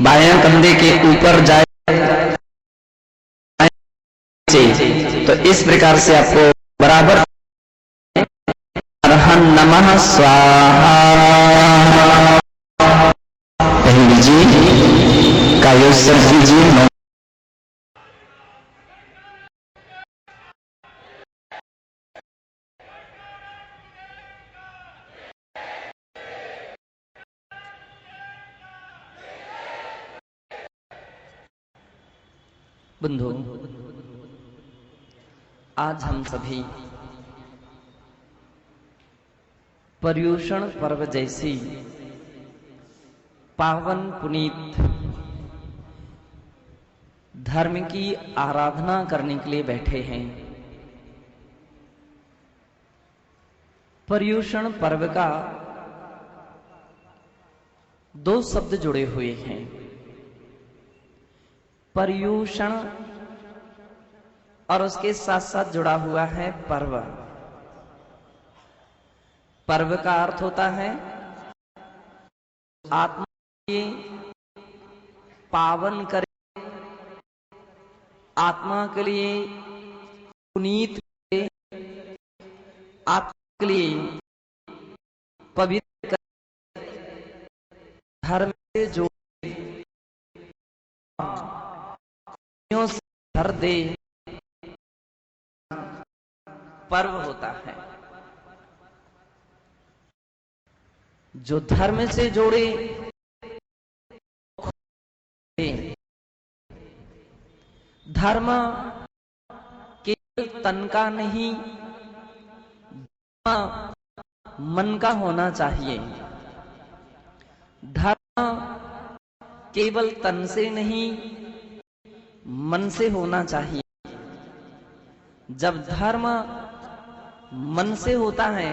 बायां कंधे के ऊपर जाए तो इस प्रकार से आपको बराबर अर्हं नमः स्वाहा कह लीजिए, कायोत्सर्ग कीजिए। बंधु, आज हम सभी पर्युषण पर्व जैसी पावन पुनीत धर्म की आराधना करने के लिए बैठे हैं। पर्युषण पर्व का दो शब्द जुड़े हुए हैं, पर्युषण और उसके साथ साथ जुड़ा हुआ है पर्व। पर्व का अर्थ होता है आत्मा के पावन करे, आत्मा के लिए पुनीत करे, आत्मा के लिए पवित्र करे, धर्म से जोड़े, से भर दे, पर्व होता है। जो धर्म से जोड़े, धर्म केवल तन का नहीं, मन का होना चाहिए। धर्म केवल तन से नहीं, मन से होना चाहिए। जब धर्म मन से होता है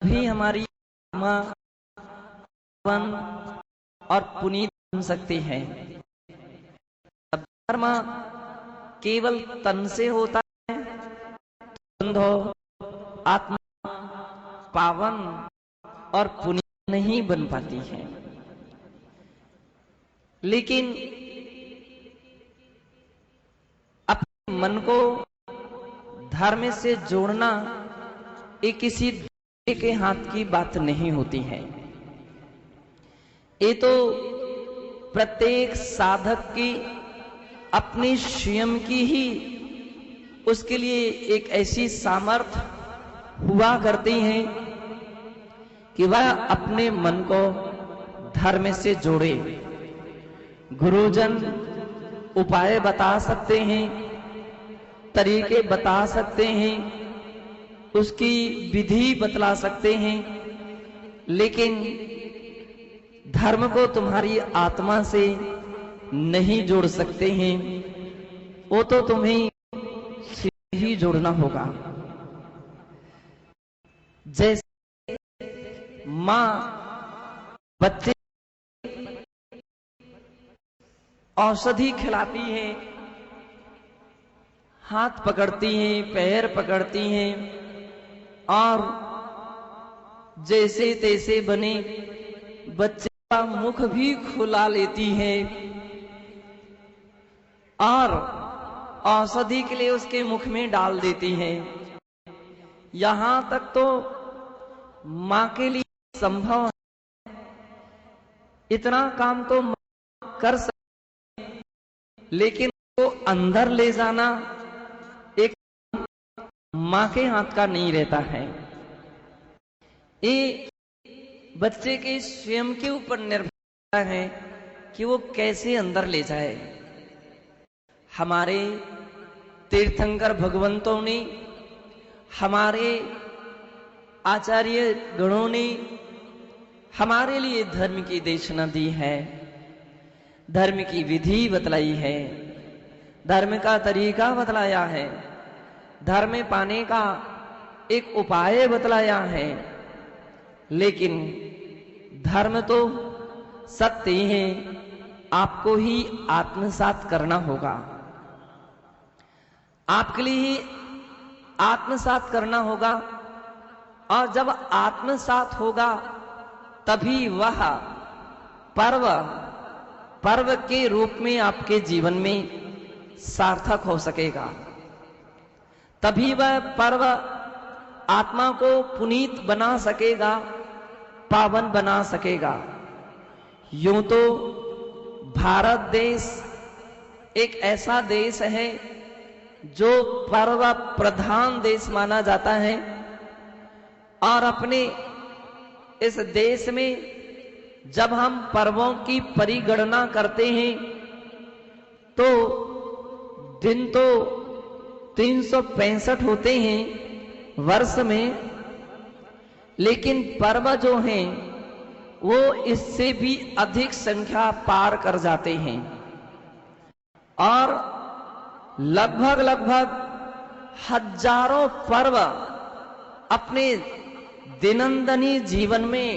तभी हमारी आत्मा पावन और पुनीत बन सकती है। जब धर्म केवल तन से होता है तो आत्मा पावन और पुनीत नहीं बन पाती है। लेकिन अपने मन को धर्म से जोड़ना ये किसी दूसरे के हाथ की बात नहीं होती है। ये तो प्रत्येक साधक की अपनी स्वयं की ही उसके लिए एक ऐसी सामर्थ्य हुआ करती है कि वह अपने मन को धर्म से जोड़े। गुरुजन उपाय बता सकते हैं, तरीके बता सकते हैं, उसकी विधि बतला सकते हैं, लेकिन धर्म को तुम्हारी आत्मा से नहीं जोड़ सकते हैं। वो तो तुम्हें से ही जोड़ना होगा। जैसे मां बच्चे औषधि खिलाती है, हाथ पकड़ती हैं, पैर पकड़ती हैं और जैसे तैसे बने बच्चे का मुख भी खुला लेती है और औषधि के लिए उसके मुख में डाल देती है। यहां तक तो मां के लिए संभव है, इतना काम तो मां कर सकती है, लेकिन वो अंदर ले जाना एक मां के हाथ का नहीं रहता है। ये बच्चे के स्वयं के ऊपर निर्भर है कि वो कैसे अंदर ले जाए। हमारे तीर्थंकर भगवंतों ने, हमारे आचार्य गणों ने हमारे लिए धर्म की देशना दी है, धर्म की विधि बतलाई है, धर्म का तरीका बतलाया है, धर्म पाने का एक उपाय बतलाया है। लेकिन धर्म तो सत्य है, आपको ही आत्मसात करना होगा, आपके लिए ही आत्मसात करना होगा। और जब आत्मसात होगा तभी वह पर्व पर्व के रूप में आपके जीवन में सार्थक हो सकेगा। तभी वह पर्व आत्मा को पुनीत बना सकेगा, पावन बना सकेगा। यूं तो भारत देश एक ऐसा देश है जो पर्व प्रधान देश माना जाता है, और अपने इस देश में जब हम पर्वों की परिगणना करते हैं तो दिन तो 365 होते हैं वर्ष में, लेकिन पर्व जो हैं वो इससे भी अधिक संख्या पार कर जाते हैं, और लगभग हजारों पर्व अपने दिनंदनी जीवन में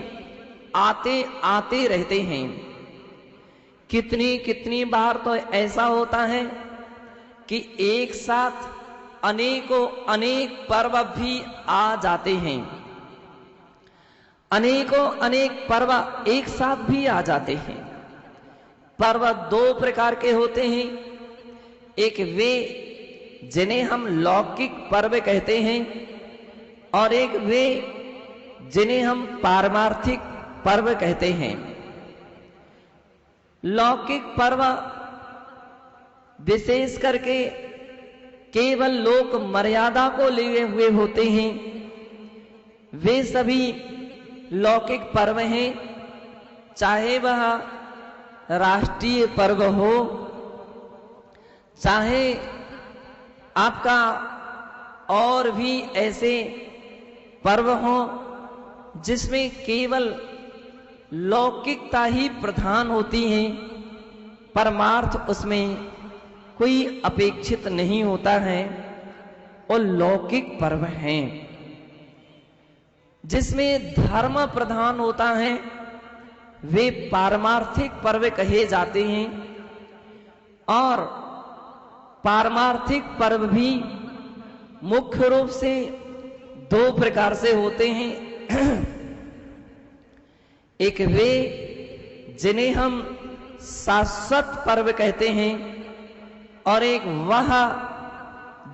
आते आते रहते हैं। कितनी बार तो ऐसा होता है कि एक साथ अनेक पर्व भी आ जाते हैं, अनेक पर्व एक साथ भी आ जाते हैं। पर्व दो प्रकार के होते हैं, एक वे जिन्हें हम लौकिक पर्व कहते हैं, और एक वे जिन्हें हम पारमार्थिक पर्व कहते हैं। लौकिक पर्व विशेष करके केवल लोक मर्यादा को लिए हुए होते हैं। वे सभी लौकिक पर्व हैं, चाहे वह राष्ट्रीय पर्व हो, चाहे आपका और भी ऐसे पर्व हो जिसमें केवल लौकिकता ही प्रधान होती है, परमार्थ उसमें कोई अपेक्षित नहीं होता है, और लौकिक पर्व हैं जिसमें धर्म प्रधान होता है, वे पारमार्थिक पर्व कहे जाते हैं। और पारमार्थिक पर्व भी मुख्य रूप से दो प्रकार से होते हैं। एक वे जिन्हें हम शाश्वत पर्व कहते हैं, और एक वह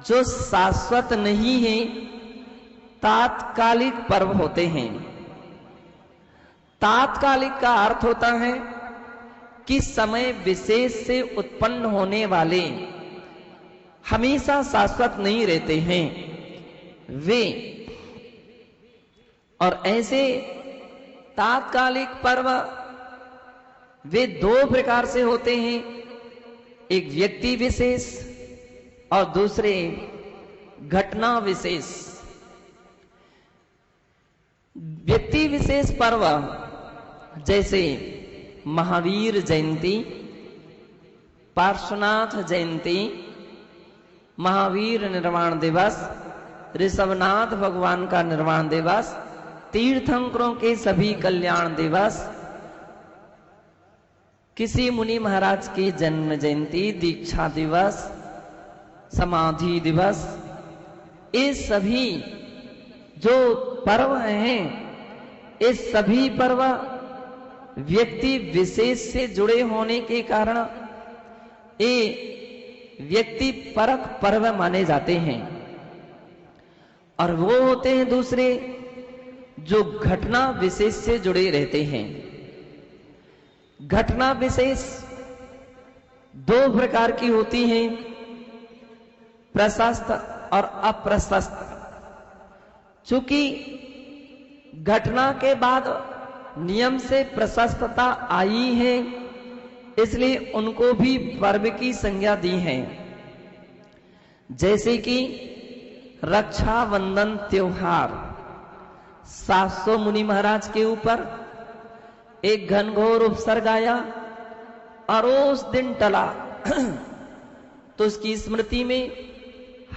जो शाश्वत नहीं है, तात्कालिक पर्व होते हैं। तात्कालिक का अर्थ होता है कि समय विशेष से उत्पन्न होने वाले हमेशा शाश्वत नहीं रहते हैं वे। और ऐसे तात्कालिक पर्व वे दो प्रकार से होते हैं, एक व्यक्ति विशेष और दूसरे घटना विशेष। व्यक्ति विशेष पर्व जैसे महावीर जयंती, पार्श्वनाथ जयंती, महावीर निर्वाण दिवस, ऋषभनाथ भगवान का निर्वाण दिवस, तीर्थंकरों के सभी कल्याण दिवस, किसी मुनि महाराज की जन्म जयंती, दीक्षा दिवस, समाधि दिवस, ये सभी जो पर्व हैं, ये सभी पर्व व्यक्ति विशेष से जुड़े होने के कारण ये व्यक्ति परक पर्व माने जाते हैं। और वो होते हैं दूसरे जो घटना विशेष से जुड़े रहते हैं। घटना विशेष दो प्रकार की होती हैं, प्रशस्त और अप्रशस्त। चूंकि घटना के बाद नियम से प्रशस्तता आई है, इसलिए उनको भी पर्व की संज्ञा दी है। जैसे कि रक्षाबंधन त्योहार, 700 मुनि महाराज के ऊपर एक घनघोर उपसर्ग आया और उस दिन टला तो उसकी स्मृति में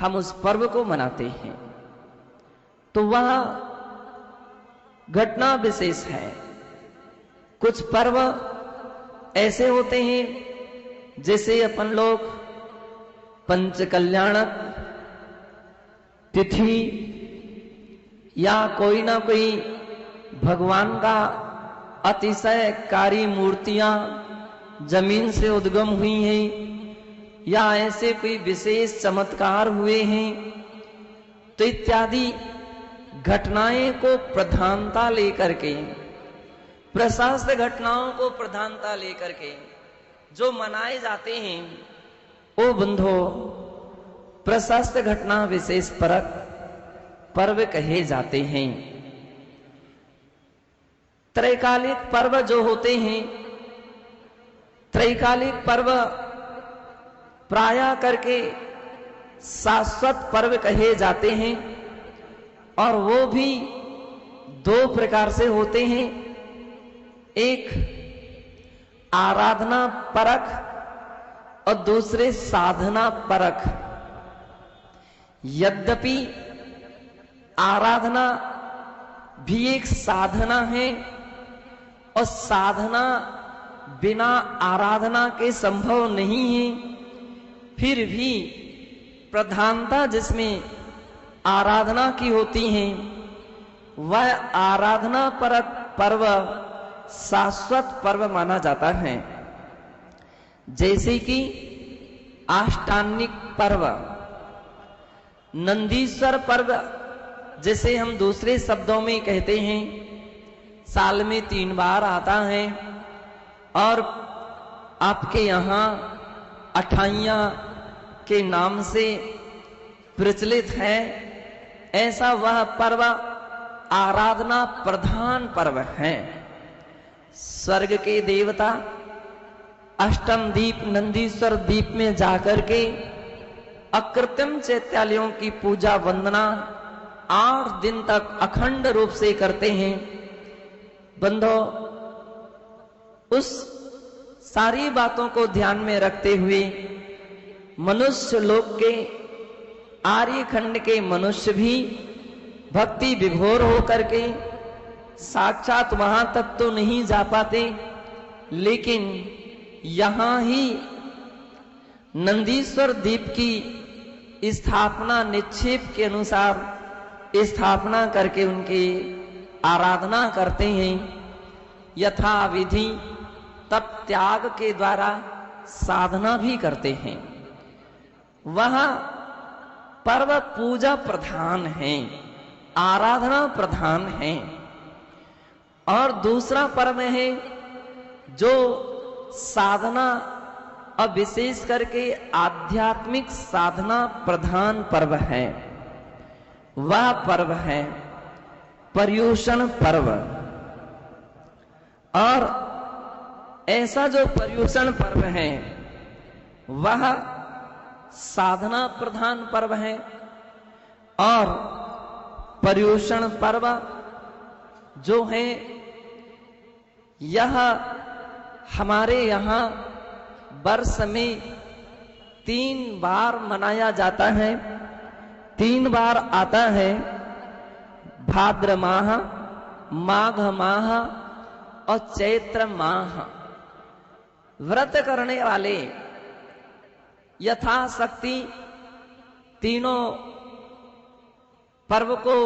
हम उस पर्व को मनाते हैं। तो वह घटना विशेष है। कुछ पर्व ऐसे होते हैं जैसे अपन लोग पंच कल्याणक तिथि या कोई ना कोई भगवान का अतिशयकारी मूर्तियां जमीन से उद्गम हुई हैं या ऐसे कोई विशेष चमत्कार हुए हैं, तो इत्यादि घटनाएं को प्रधानता लेकर के, प्रशस्त घटनाओं को प्रधानता लेकर के जो मनाए जाते हैं, ओ बंधो प्रशस्त घटना विशेष परक पर्व कहे जाते हैं। त्रैकालिक पर्व जो होते हैं, त्रैकालिक पर्व प्रायः करके शाश्वत पर्व कहे जाते हैं, और वो भी दो प्रकार से होते हैं। एक आराधना परक और दूसरे साधना परक। यद्यपि आराधना भी एक साधना है और साधना बिना आराधना के संभव नहीं है, फिर भी प्रधानता जिसमें आराधना की होती है वह आराधना परक पर्व शाश्वत पर्व माना जाता है। जैसे कि आष्टान्निक पर्व, नंदीश्वर पर्व जिसे हम दूसरे शब्दों में कहते हैं, साल में 3 बार आता है और आपके यहाँ अठाइयां के नाम से प्रचलित है। ऐसा वह पर्व आराधना प्रधान पर्व है। स्वर्ग के देवता अष्टम दीप नंदीश्वर दीप में जाकर के अकृत्रिम चैत्यालयों की पूजा वंदना 8 दिन तक अखंड रूप से करते हैं। बंधो, उस सारी बातों को ध्यान में रखते हुए मनुष्य लोक के आर्यखंड के मनुष्य भी भक्ति विभोर होकर के साक्षात वहां तक तो नहीं जा पाते, लेकिन यहां ही नंदीश्वर दीप की स्थापना निक्षेप के अनुसार स्थापना करके उनकी आराधना करते हैं। यथा विधि तप त्याग के द्वारा साधना भी करते हैं। वहां पर्व पूजा प्रधान है, आराधना प्रधान है। और दूसरा पर्व है जो साधना और विशेष करके आध्यात्मिक साधना प्रधान पर्व है। वह पर्व है पर्युषण पर्व। और ऐसा जो पर्युषण पर्व है वह साधना प्रधान पर्व है। और पर्युषण पर्व जो है यह हमारे यहाँ वर्ष में 3 बार मनाया जाता है। 3 बार आता है, भाद्र माह, माघ माह और चैत्र माह। व्रत करने वाले यथाशक्ति तीनों पर्व को,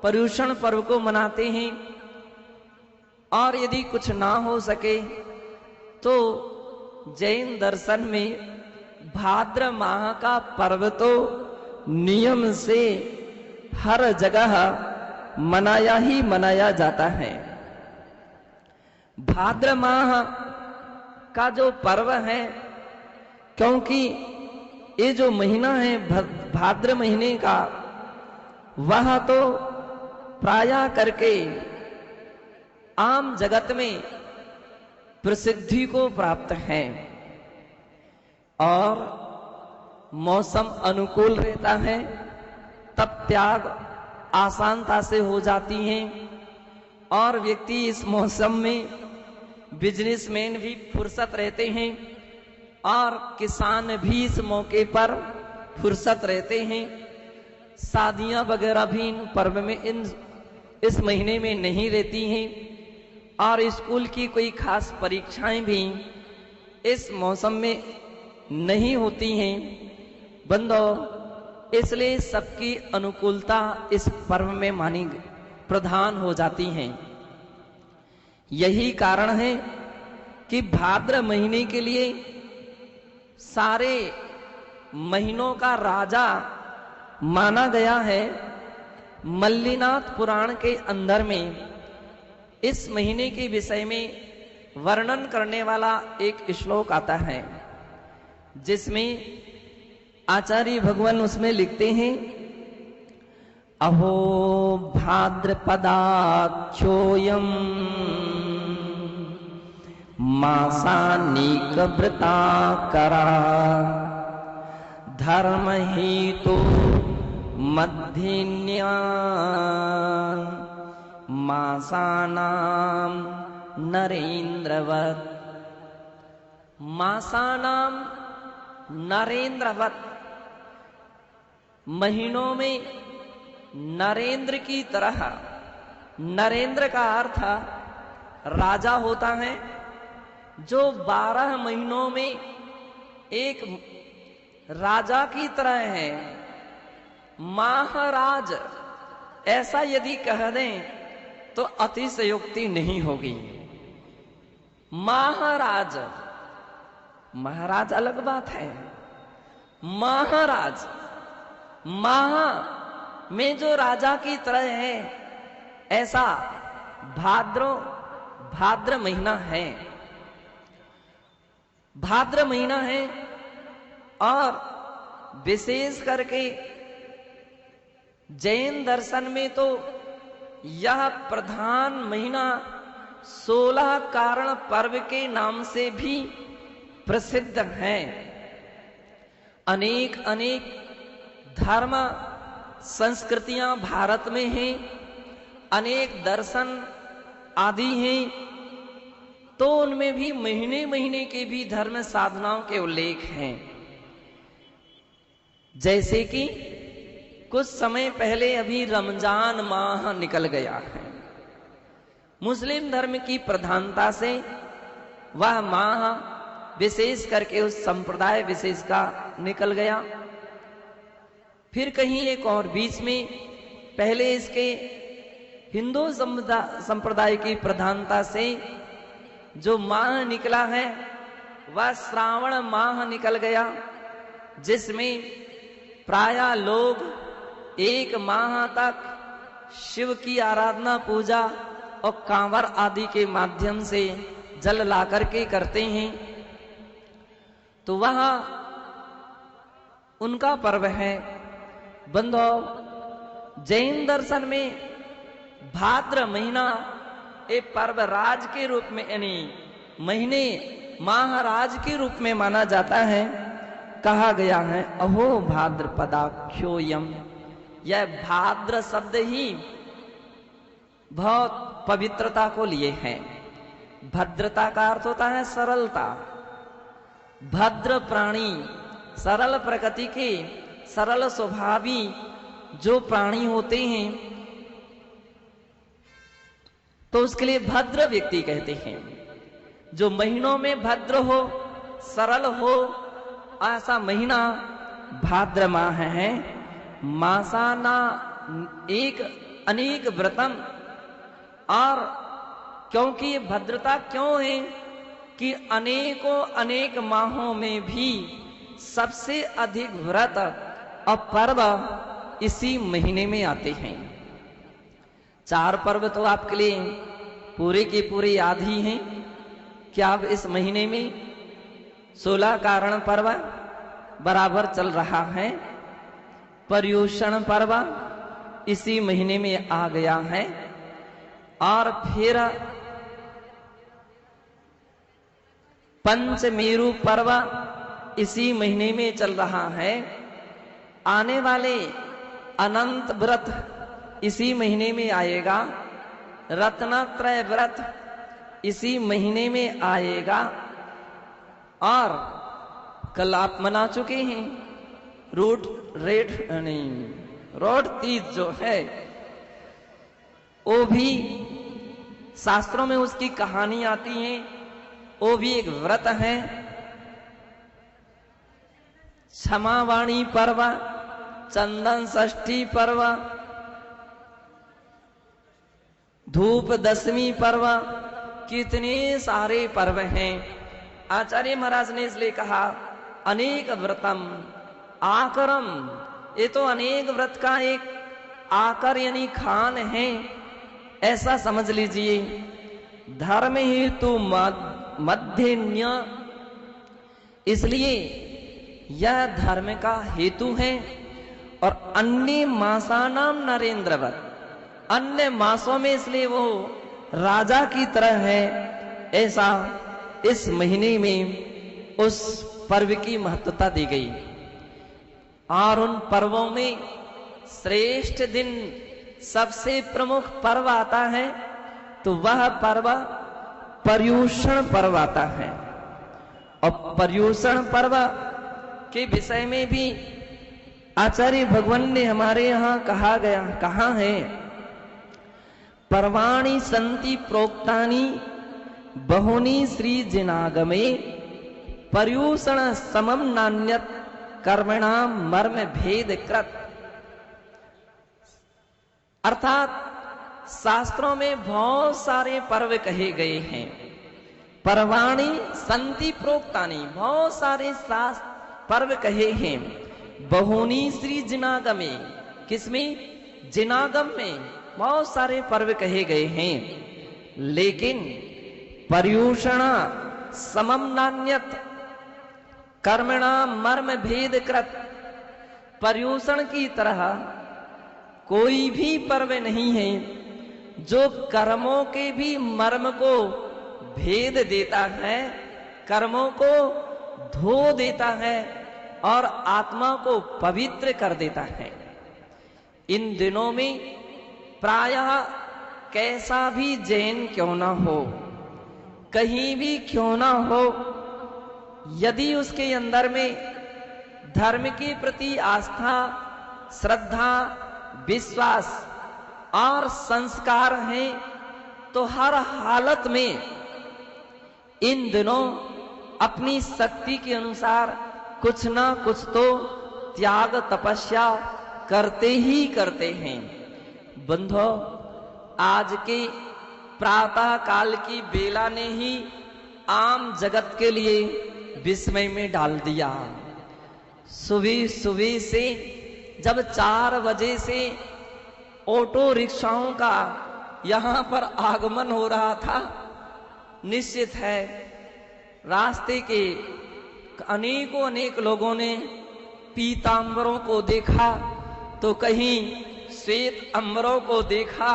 पर्युषण पर्व को मनाते हैं। और यदि कुछ ना हो सके तो जैन दर्शन में भाद्र माह का पर्व तो नियम से हर जगह मनाया ही मनाया जाता है। भाद्र माह का जो पर्व है, क्योंकि ये जो महीना है भाद्र महीने का, वह तो प्रायः करके आम जगत में प्रसिद्धि को प्राप्त है और मौसम अनुकूल रहता है, तब त्याग आसानता से हो जाती हैं और व्यक्ति इस मौसम में, बिजनेसमैन भी फुर्सत रहते हैं और किसान भी इस मौके पर फुर्सत रहते हैं। शादियां वगैरह भी इन पर्व में इस महीने में नहीं रहती हैं और स्कूल की कोई खास परीक्षाएं भी इस मौसम में नहीं होती हैं। बंदो, इसलिए सबकी अनुकूलता इस पर्व में मानी प्रधान हो जाती है। यही कारण है कि भाद्र महीने के लिए सारे महीनों का राजा माना गया है। मल्लिनाथ पुराण के अंदर में इस महीने के विषय में वर्णन करने वाला एक श्लोक आता है, जिसमें आचार्य भगवान उसमें लिखते हैं, अहो भाद्रपदाख्योऽयं मासानीक व्रताकरा धर्म हेतु मध्यन्या मासानां नरेन्द्रवत्। मासानां नरेन्द्रवत्, महीनों में नरेंद्र की तरह। नरेंद्र का अर्थ राजा होता है, जो 12 महीनों में एक राजा की तरह है। महाराज ऐसा यदि कह दें तो अतिशयोक्ति नहीं होगी। महाराज, महाराज अलग बात है। महाराज, महा में जो राजा की तरह है, ऐसा भाद्र महीना है। भाद्र महीना है और विशेष करके जैन दर्शन में तो यह प्रधान महीना 16 कारण पर्व के नाम से भी प्रसिद्ध है। अनेक अनेक धर्म संस्कृतियां भारत में हैं, अनेक दर्शन आदि हैं, तो उनमें भी महीने महीने के भी धर्म साधनाओं के उल्लेख हैं। जैसे कि कुछ समय पहले अभी रमजान माह निकल गया है। मुस्लिम धर्म की प्रधानता से वह माह विशेष करके उस संप्रदाय विशेष का निकल गया। फिर कहीं एक और बीच में पहले इसके हिंदू संप्रदाय की प्रधानता से जो माह निकला है वह श्रावण माह निकल गया, जिसमें प्रायः लोग एक माह तक शिव की आराधना पूजा और कांवर आदि के माध्यम से जल ला करके करते हैं। तो वह उनका पर्व है। बंधो, जैन दर्शन में भाद्र महीना एक पर्व राज के रूप में, यानी महीने महाराज के रूप में माना जाता है। कहा गया है, अहो भाद्रपदाख्योऽयम्। यह भाद्र शब्द ही बहुत पवित्रता को लिए है। भद्रता का अर्थ होता है सरलता। भद्र प्राणी, सरल प्रकृति के, सरल स्वभावी जो प्राणी होते हैं, तो उसके लिए भद्र व्यक्ति कहते हैं। जो महीनों में भद्र हो, सरल हो, ऐसा महीना भाद्र माह है। मासाना एक अनेक व्रतम, और क्योंकि ये भद्रता क्यों है कि अनेकों अनेक माहों में भी सबसे अधिक व्रत और पर्व इसी महीने में आते हैं। 4 पर्व तो आपके लिए पूरे के पूरे याद ही हैं कि अब इस महीने में 16 कारण पर्व बराबर चल रहा है। पर्युषण पर्व इसी महीने में आ गया है, और फिर पंचमेरु पर्व इसी महीने में चल रहा है। आने वाले अनंत व्रत इसी महीने में आएगा। रत्नत्रय व्रत इसी महीने में आएगा। और कल आप मना चुके हैं रोड तीज जो है, वो भी शास्त्रों में उसकी कहानी आती है। वो भी एक व्रत है। क्षमावाणी पर्व, चंदन षष्ठी पर्व, धूप दशमी पर्व, कितने सारे पर्व हैं। आचार्य महाराज ने इसलिए कहा अनेक व्रतम आकरम, ये तो अनेक व्रत का एक आकर यानी खान है, ऐसा समझ लीजिए। धर्म हेतु मध्यन्य, इसलिए यह धर्म का हेतु है। और अन्य मासानाम नरेंद्रवत, अन्य मासों में इसलिए वो राजा की तरह है, ऐसा इस महीने में उस पर्व की महत्वता दी गई। और उन पर्वों में श्रेष्ठ दिन, सबसे प्रमुख पर्व आता है तो वह पर्व पर्युषण पर्व आता है। और पर्युषण पर्व के विषय में भी आचार्य भगवान ने हमारे यहाँ कहा है पर्वाणि संति प्रोक्तानि बहुनी श्री जिनागमे पर्युषण समम नान्यत कर्मणाम मर्म भेद कृत। अर्थात शास्त्रों में बहुत सारे पर्व कहे गए हैं। पर्वाणि संति प्रोक्तानि, बहुत सारे पर्व कहे हैं। बहुनी श्री जिनागमे, किसमें? जिनागम में बहुत सारे पर्व कहे गए हैं। लेकिन पर्युषण समम नान्यत कर्मणा मर्म भेद कृत, पर्युषण की तरह कोई भी पर्व नहीं है जो कर्मों के भी मर्म को भेद देता है, कर्मों को धो देता है और आत्मा को पवित्र कर देता है। इन दिनों में प्रायः कैसा भी जैन क्यों ना हो, कहीं भी क्यों ना हो, यदि उसके अंदर में धर्म के प्रति आस्था, श्रद्धा, विश्वास और संस्कार हैं तो हर हालत में इन दिनों अपनी शक्ति के अनुसार कुछ ना कुछ तो त्याग तपस्या करते ही करते हैं। बंधो, आज के प्रातः काल की बेला ने ही आम जगत के लिए विस्मय में डाल दिया। सुबह सुबह से जब 4 बजे से ऑटो रिक्शाओं का यहां पर आगमन हो रहा था, निश्चित है रास्ते के अनेक लोगों ने पीतांबरों को देखा, तो कहीं श्वेत अंबरों को देखा,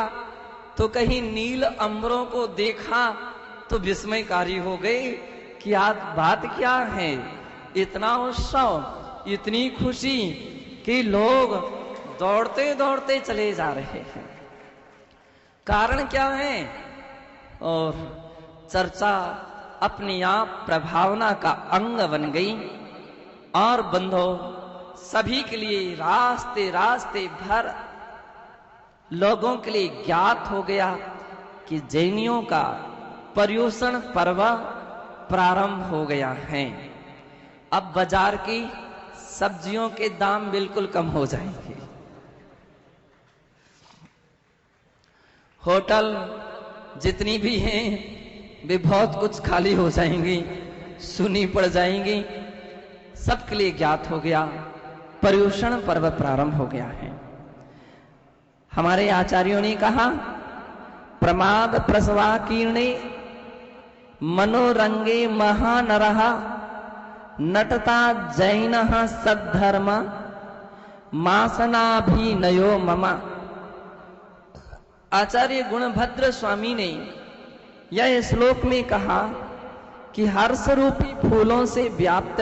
तो कहीं नील अंबरों को देखा, तो विस्मयकारी हो गए कि आज बात क्या है। इतना उत्सव, इतनी खुशी कि लोग दौड़ते दौड़ते चले जा रहे हैं। कारण क्या है? और चर्चा अपने आप प्रभावना का अंग बन गई। और बंधो, सभी के लिए रास्ते रास्ते भर लोगों के लिए ज्ञात हो गया कि जैनियों का पर्युषण पर्व प्रारंभ हो गया है। अब बाजार की सब्जियों के दाम बिल्कुल कम हो जाएंगे, होटल जितनी भी हैं वे बहुत कुछ खाली हो जाएंगी, सुनी पड़ जाएंगी। सबके लिए ज्ञात हो गया पर्युषण पर्व प्रारंभ हो गया है। हमारे आचार्यों ने कहा प्रमाद प्रसवा कीर्णे मनोरंगे महानरः नटता जैन सद्धर्म मासनाभिनयो मम। आचार्य गुणभद्र स्वामी ने यह श्लोक में कहा कि हर्ष रूपी फूलों से व्याप्त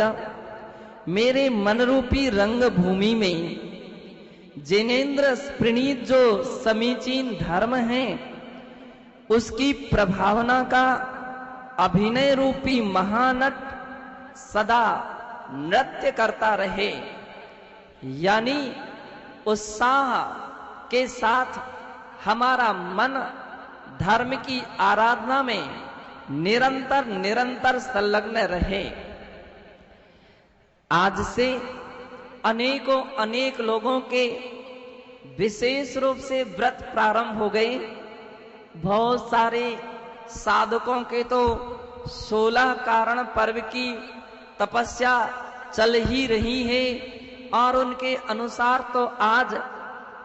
मेरे मन रूपी रंग भूमि में जिनेन्द्र प्रणीत जो समीचीन धर्म है, उसकी प्रभावना का अभिनय रूपी महानट सदा नृत्य करता रहे, यानी उत्साह के साथ हमारा मन धर्म की आराधना में निरंतर निरंतर संलग्न रहे। आज से अनेक लोगों के विशेष रूप से व्रत प्रारंभ हो गए। बहुत सारे साधकों के तो 16 कारण पर्व की तपस्या चल ही रही है और उनके अनुसार तो आज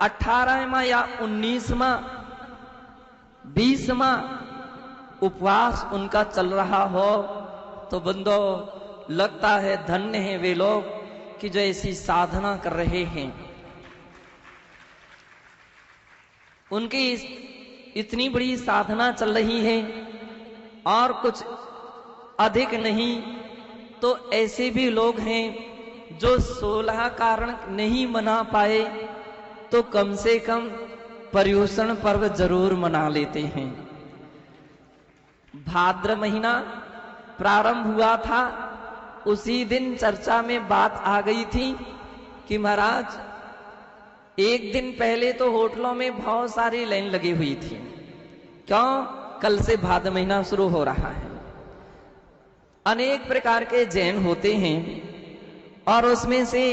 18वां या 19वां 20वां उपवास उनका चल रहा हो, तो बंदो लगता है धन्य है वे लोग कि जो ऐसी साधना कर रहे हैं। उनकी इतनी बड़ी साधना चल रही है और कुछ अधिक नहीं तो ऐसे भी लोग हैं जो 16 कारण नहीं मना पाए तो कम से कम पर्युषण पर्व जरूर मना लेते हैं। भाद्र महीना प्रारंभ हुआ था, उसी दिन चर्चा में बात आ गई थी कि महाराज एक दिन पहले तो होटलों में बहुत सारी लाइन लगी हुई थी। क्यों? कल से भाद्र महीना शुरू हो रहा है। अनेक प्रकार के जैन होते हैं और उसमें से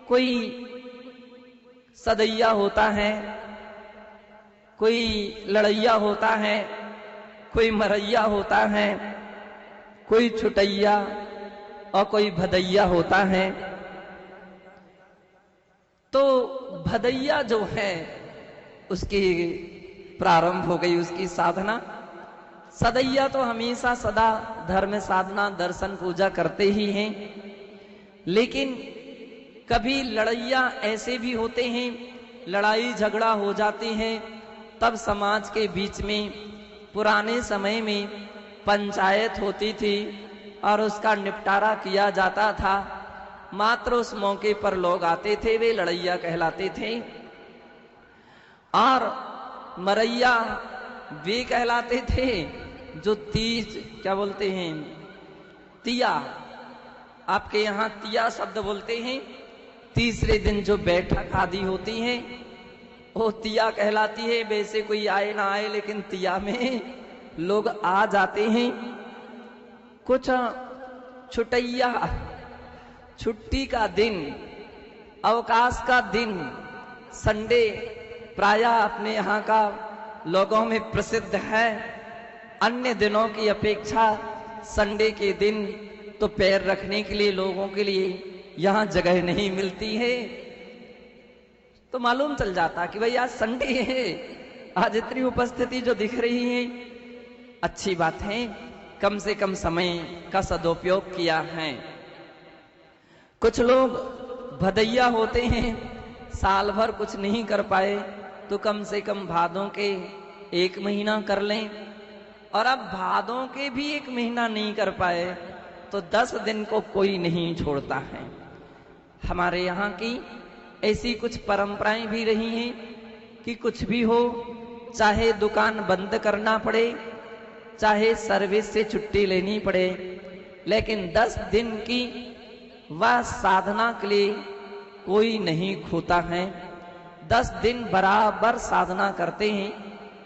कोई सदैया होता है, कोई लड़ैया होता है, कोई मरैया होता है, कोई छुटैया और कोई भदैया होता है। तो भदैया जो है उसकी प्रारंभ हो गई उसकी साधना। सदैया तो हमेशा सदा धर्म साधना दर्शन पूजा करते ही हैं, लेकिन कभी लड़ैया ऐसे भी होते हैं, लड़ाई झगड़ा हो जाती है, तब समाज के बीच में पुराने समय में पंचायत होती थी और उसका निपटारा किया जाता था। मात्र उस मौके पर लोग आते थे, वे लड़ैया कहलाते थे। और मरैया वे कहलाते थे जो तीज क्या बोलते हैं, तिया, आपके यहाँ तिया शब्द बोलते हैं। तीसरे दिन जो बैठक आदि होती है वो तिया कहलाती है। वैसे कोई आए ना आए लेकिन तिया में लोग आ जाते हैं। कुछ छुटैया, छुट्टी का दिन, अवकाश का दिन, संडे प्रायः अपने यहाँ का लोगों में प्रसिद्ध है। अन्य दिनों की अपेक्षा संडे के दिन तो पैर रखने के लिए लोगों के लिए यहाँ जगह नहीं मिलती है, तो मालूम चल जाता कि भाई आज संडे है, आज इतनी उपस्थिति जो दिख रही है, अच्छी बात है, कम से कम समय का सदुपयोग किया है। कुछ लोग भदैया होते हैं, साल भर कुछ नहीं कर पाए तो कम से कम भादों के 1 महीना कर लें, और अब भादों के भी 1 महीना नहीं कर पाए तो 10 दिन को कोई नहीं छोड़ता है। हमारे यहाँ की ऐसी कुछ परंपराएं भी रही हैं कि कुछ भी हो, चाहे दुकान बंद करना पड़े, चाहे सर्विस से छुट्टी लेनी पड़े, लेकिन 10 दिन की वह साधना के लिए कोई नहीं खोता है। 10 दिन बराबर साधना करते हैं।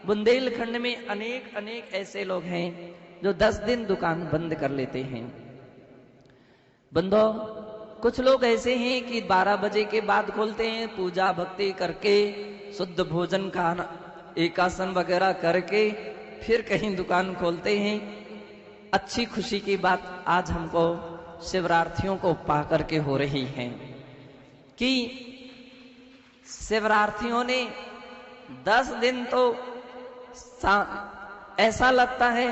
बुंदेलखंड में अनेक अनेक ऐसे लोग हैं जो 10 दिन दुकान बंद कर लेते हैं। बंदो, कुछ लोग ऐसे हैं कि 12 बजे के बाद खोलते हैं, पूजा भक्ति करके शुद्ध भोजन का एकासन वगैरह करके फिर कहीं दुकान खोलते हैं। अच्छी खुशी की बात आज हमको शिवरार्थियों को पा करके हो रही है कि शिवरार्थियों ने 10 दिन तो ऐसा लगता है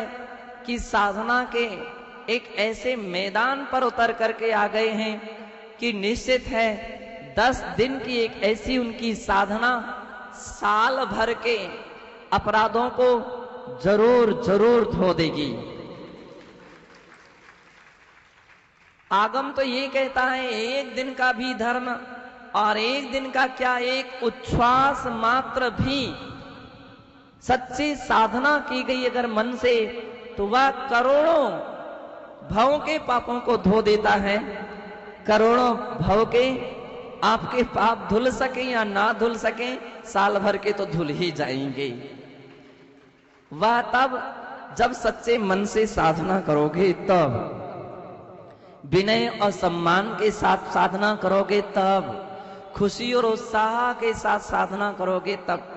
कि साधना के एक ऐसे मैदान पर उतर करके आ गए हैं कि निश्चित है 10 दिन की एक ऐसी उनकी साधना साल भर के अपराधों को जरूर जरूर धो देगी। आगम तो ये कहता है 1 दिन का भी धर्म और 1 दिन का क्या, एक उच्छ्वास मात्र भी सच्ची साधना की गई अगर मन से तो वह करोड़ों भवों के पापों को धो देता है। करोड़ों भव के आपके पाप धुल सके या ना धुल सके, साल भर के तो धुल ही जाएंगे। वह तब जब सच्चे मन से साधना करोगे, तब विनय और सम्मान के साथ साधना करोगे, तब खुशी और उत्साह के साथ साधना करोगे, तब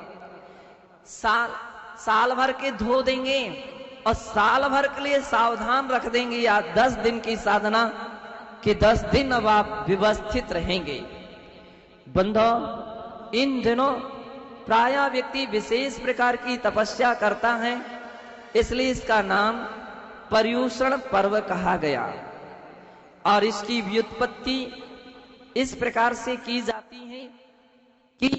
साल भर के धो देंगे और साल भर के लिए सावधान रख देंगे, या 10 दिन की साधना कि 10 दिन अब आप व्यवस्थित रहेंगे। बंधो, इन दिनों प्रायः व्यक्ति विशेष प्रकार की तपस्या करता है, इसलिए इसका नाम पर्युषण पर्व कहा गया। और इसकी व्युत्पत्ति इस प्रकार से की जाती है कि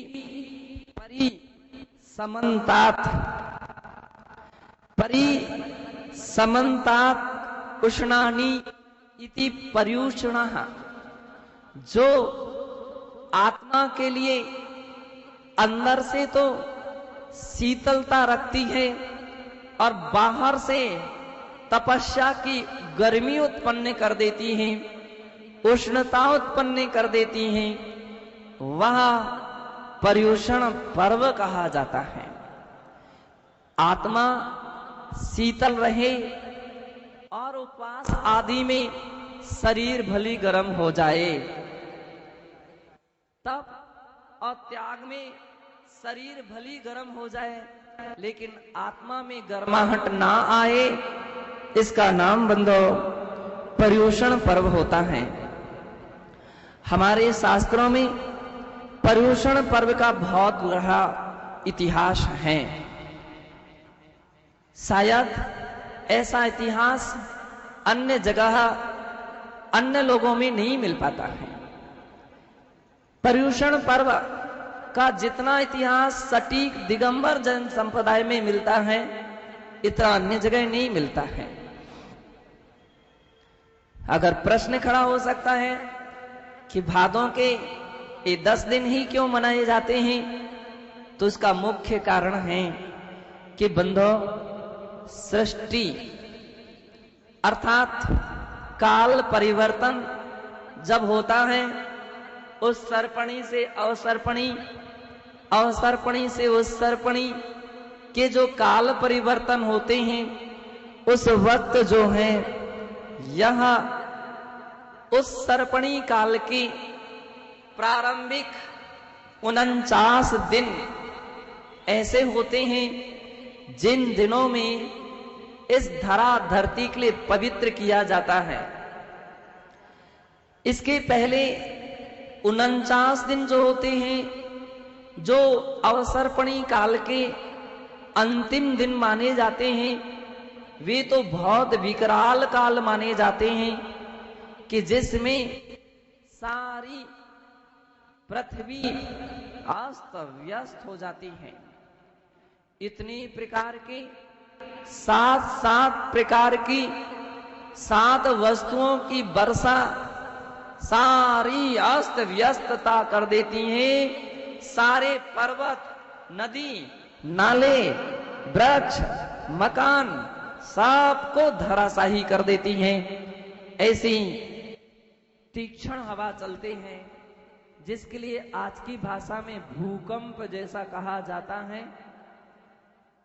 समन्तात उष्णानि इति पर्युषणः, जो आत्मा के लिए अंदर से तो शीतलता रखती है और बाहर से तपस्या की गर्मी उत्पन्न कर देती है, उष्णता उत्पन्न कर देती है, वह पर्युषण पर्व कहा जाता है। आत्मा शीतल रहे और उपवास आदि में शरीर भली गर्म हो जाए, तब और त्याग में शरीर भली गर्म हो जाए लेकिन आत्मा में गर्माहट ना आए, इसका नाम बंधो पर्युषण पर्व होता है। हमारे शास्त्रों में पर्युषण पर्व का बहुत बड़ा इतिहास है। शायद ऐसा इतिहास अन्य जगह अन्य लोगों में नहीं मिल पाता है। पर्युषण पर्व का जितना इतिहास सटीक दिगंबर जन संप्रदाय में मिलता है, इतना अन्य जगह नहीं मिलता है। अगर प्रश्न खड़ा हो सकता है कि भादों के ये 10 दिन ही क्यों मनाए जाते हैं, तो इसका मुख्य कारण है कि बंधो सृष्टि अर्थात काल परिवर्तन जब होता है, उस सर्पणी से अवसर्पणी, अवसर्पणी से उस सर्पणी के जो काल परिवर्तन होते हैं, उस वक्त जो है यह उस सर्पणी काल के प्रारंभिक 49 दिन ऐसे होते हैं जिन दिनों में इस धरा धरती के लिए पवित्र किया जाता है। इसके पहले 49 दिन जो होते हैं, जो अवसर्पणी काल के अंतिम दिन माने जाते हैं, वे तो बहुत विकराल काल माने जाते हैं कि जिसमें सारी पृथ्वी अस्त व्यस्त हो जाती है। इतनी प्रकार के 7 प्रकार की 7 वस्तुओं की वर्षा सारी अस्त व्यस्तता कर देती है। सारे पर्वत, नदी, नाले, वृक्ष, मकान सबको धराशाही कर देती हैं। ऐसी तीक्ष्ण हवा चलते हैं जिसके लिए आज की भाषा में भूकंप जैसा कहा जाता है,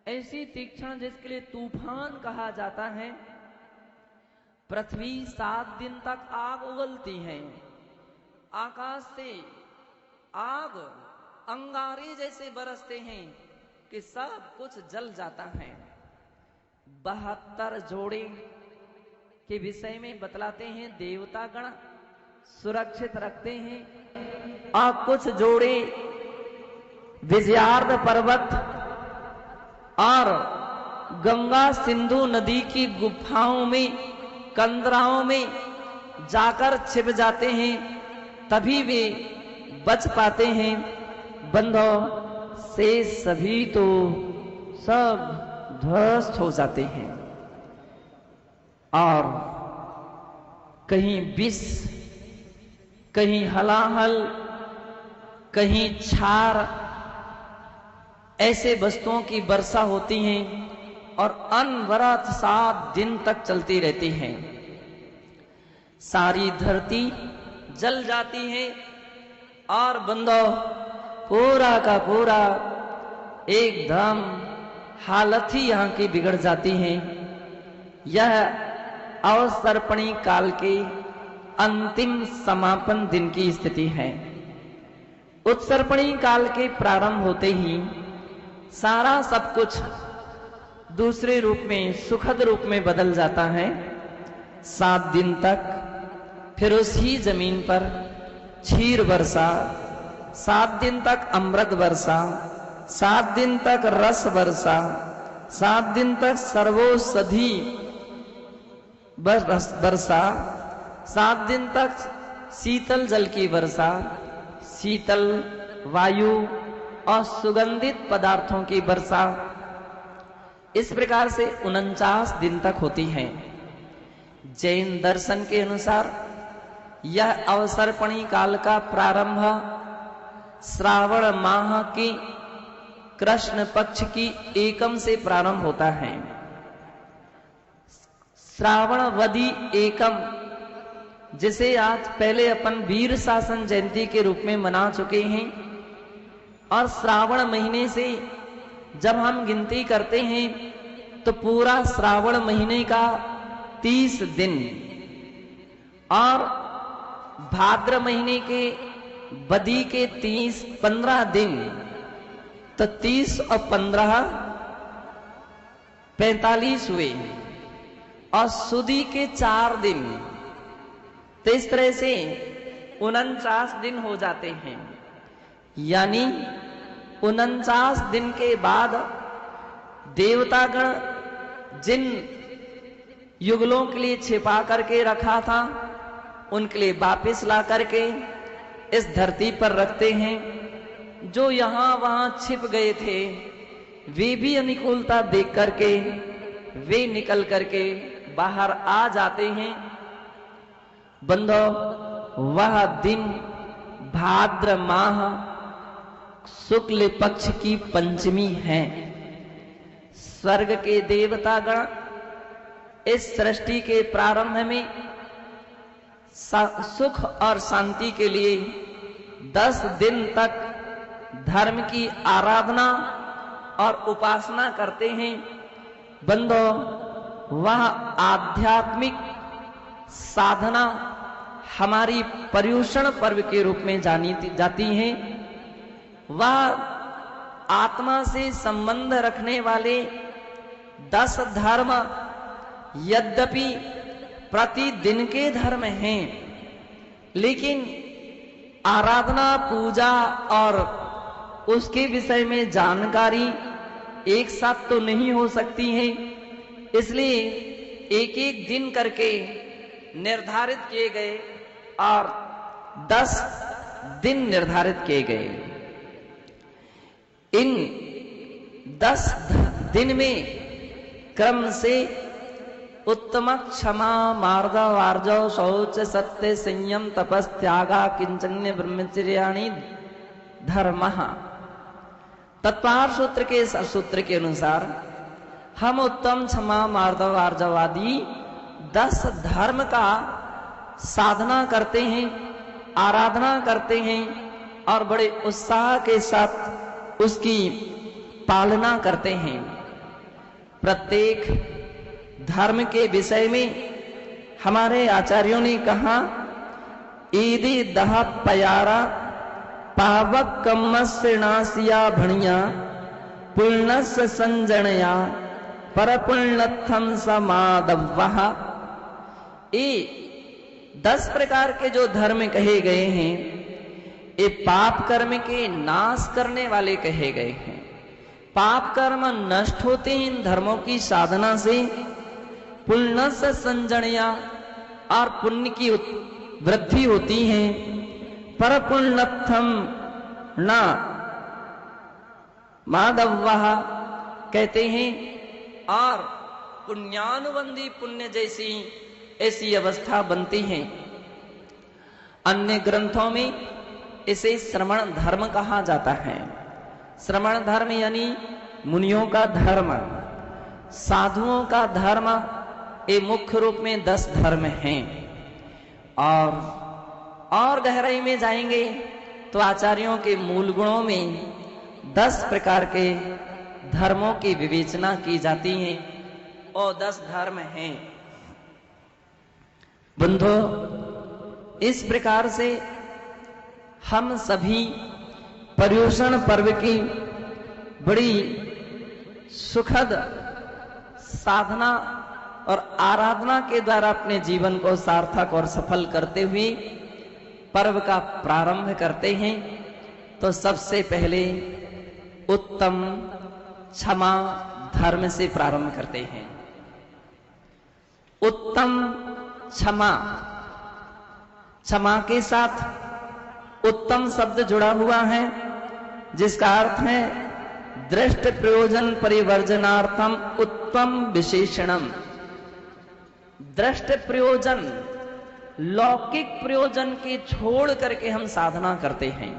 ऐसी तीक्ष्ण जिसके लिए तूफान कहा जाता है। पृथ्वी 7 दिन तक आग उगलती है, आकाश से आग अंगारे जैसे बरसते हैं कि सब कुछ जल जाता है। 72 जोड़े के विषय में बतलाते हैं देवता गण सुरक्षित रखते हैं, और कुछ जोड़े विजयार्ध पर्वत और गंगा सिंधु नदी की गुफाओं में, कंदराओं में जाकर छिप जाते हैं, तभी वे बच पाते हैं। बंधो से सभी तो सब ध्वस्त हो जाते हैं और कहीं विष, कहीं हलाहल, कहीं क्षार, ऐसे वस्तुओं की वर्षा होती हैं और अनवरत 7 दिन तक चलती रहती हैं। सारी धरती जल जाती है और बंदो पूरा का पूरा एकदम हालत ही यहाँ की बिगड़ जाती है। यह अवसर्पणी काल के अंतिम समापन दिन की स्थिति है। उत्सर्पणी काल के प्रारंभ होते ही सारा सब कुछ दूसरे रूप में, सुखद रूप में बदल जाता है। 7 दिन तक फिर उसी जमीन पर क्षीर वर्षा, 7 दिन तक अमृत वर्षा, 7 दिन तक रस वर्षा, 7 दिन तक सर्वौषधि वर्षा, 7 दिन तक शीतल जल की वर्षा, शीतल वायु और सुगंधित पदार्थों की वर्षा। इस प्रकार से 49 दिन तक होती है। जैन दर्शन के अनुसार यह अवसर्पणी काल का प्रारंभ श्रावण माह की कृष्ण पक्ष की एकम से प्रारंभ होता है। श्रावण वदी एकम, जिसे आज पहले अपन वीर शासन जयंती के रूप में मना चुके हैं, और श्रावण महीने से जब हम गिनती करते हैं तो पूरा श्रावण महीने का 30 दिन और भाद्र महीने के बदी के 15 दिन, तो 30 और 15 45 हुए, और सुदी के 4 दिन, तो इस तरह से 49 दिन हो जाते हैं। यानी 49 दिन के बाद देवतागण जिन युगलों के लिए छिपा करके रखा था, उनके लिए वापस ला करके इस धरती पर रखते हैं। जो यहां वहां छिप गए थे, वे भी अनुकूलता देख करके वे निकल करके बाहर आ जाते हैं। बंधो, वह दिन भाद्र माह शुक्ल पक्ष की पंचमी है। स्वर्ग के देवतागण इस सृष्टि के प्रारंभ में सुख और शांति के लिए 10 दिन तक धर्म की आराधना और उपासना करते हैं। बंधो, वह आध्यात्मिक साधना हमारी पर्युषण पर्व के रूप में जानी जाती है। वह आत्मा से संबंध रखने वाले 10 धर्म यद्यपि प्रतिदिन के धर्म हैं, लेकिन आराधना, पूजा और उसके विषय में जानकारी एक साथ तो नहीं हो सकती है। इसलिए एक एक दिन करके निर्धारित किए गए और 10 दिन निर्धारित किए गए। इन 10 दिन में क्रम से उत्तम, क्षमा, मार्दव, आर्जव, शौच, सत्य, संयम, तपस, त्यागा, किंचन्य, ब्रह्मचर्याणि धर्मः। तत्पार सूत्र के सूत्र के अनुसार हम उत्तम, क्षमा, मार्दव, आर्जव आदि 10 धर्म का साधना करते हैं, आराधना करते हैं और बड़े उत्साह के साथ उसकी पालना करते हैं। प्रत्येक धर्म के विषय में हमारे आचार्यों ने कहा, ईदि दह पयारा पावक कम्मस्य नासिया भणिया पुण्यस्य संजनया परपुण्यत्थम समादव्वः। ये 10 प्रकार के जो धर्म कहे गए हैं, ये पाप कर्म के नाश करने वाले कहे गए हैं। पाप कर्म नष्ट होते हैं इन धर्मों की साधना से। पुण्य से संजनया, और पुण्य की वृद्धि होती है। पर पुण्यत्थम न माधव्वः कहते हैं, और पुण्यानुबंधी पुण्य जैसी ऐसी अवस्था बनती है। अन्य ग्रंथों में इसे श्रवण धर्म कहा जाता है। श्रवण धर्म यानी मुनियों का धर्म, साधुओं का धर्म। ये मुख्य रूप में 10 धर्म हैं। और गहराई में जाएंगे तो आचार्यों के मूल गुणों में 10 प्रकार के धर्मों की विवेचना की जाती है और 10 धर्म हैं। बंधो, इस प्रकार से हम सभी पर्युषण पर्व की बड़ी सुखद साधना और आराधना के द्वारा अपने जीवन को सार्थक और सफल करते हुए पर्व का प्रारंभ करते हैं, तो सबसे पहले उत्तम क्षमा धर्म से प्रारंभ करते हैं। उत्तम क्षमा, क्षमा के साथ उत्तम शब्द जुड़ा हुआ है, जिसका अर्थ है दृष्ट प्रयोजन परिवर्जनार्थम उत्तम विशेषणम। दृष्ट प्रयोजन, लौकिक प्रयोजन के छोड़ करके हम साधना करते हैं।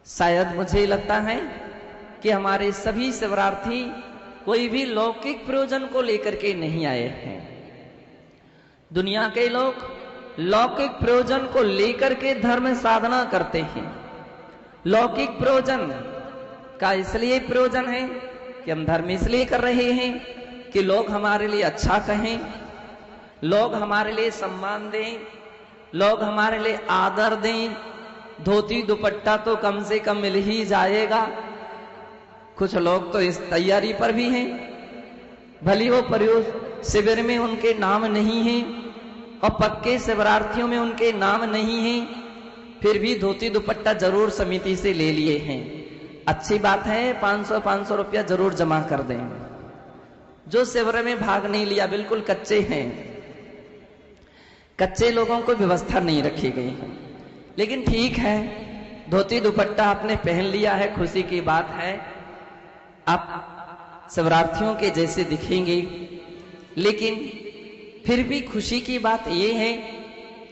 शायद मुझे लगता है कि हमारे सभी शिवरार्थी कोई भी लौकिक प्रयोजन को लेकर के नहीं आए हैं। दुनिया के लोग लौकिक प्रयोजन को लेकर के धर्म साधना करते हैं। लौकिक प्रयोजन का इसलिए प्रयोजन है कि हम धर्म इसलिए कर रहे हैं कि लोग हमारे लिए अच्छा कहें, लोग हमारे लिए सम्मान दें, लोग हमारे लिए आदर दें। धोती दुपट्टा तो कम से कम मिल ही जाएगा। कुछ लोग तो इस तैयारी पर भी हैं, भली वो प्रयोग शिविर में उनके नाम नहीं है और पक्के शिवरार्थियों में उनके नाम नहीं है, फिर भी धोती दुपट्टा जरूर समिति से ले लिए हैं। अच्छी बात है, 500 रुपया जरूर जमा कर दें। जो शिविर में भाग नहीं लिया, बिल्कुल कच्चे हैं, कच्चे लोगों को व्यवस्था नहीं रखी गई है। लेकिन ठीक है, धोती दुपट्टा आपने पहन लिया है, खुशी की बात है, आप शिवरार्थियों के जैसे दिखेंगे। लेकिन फिर भी खुशी की बात यह है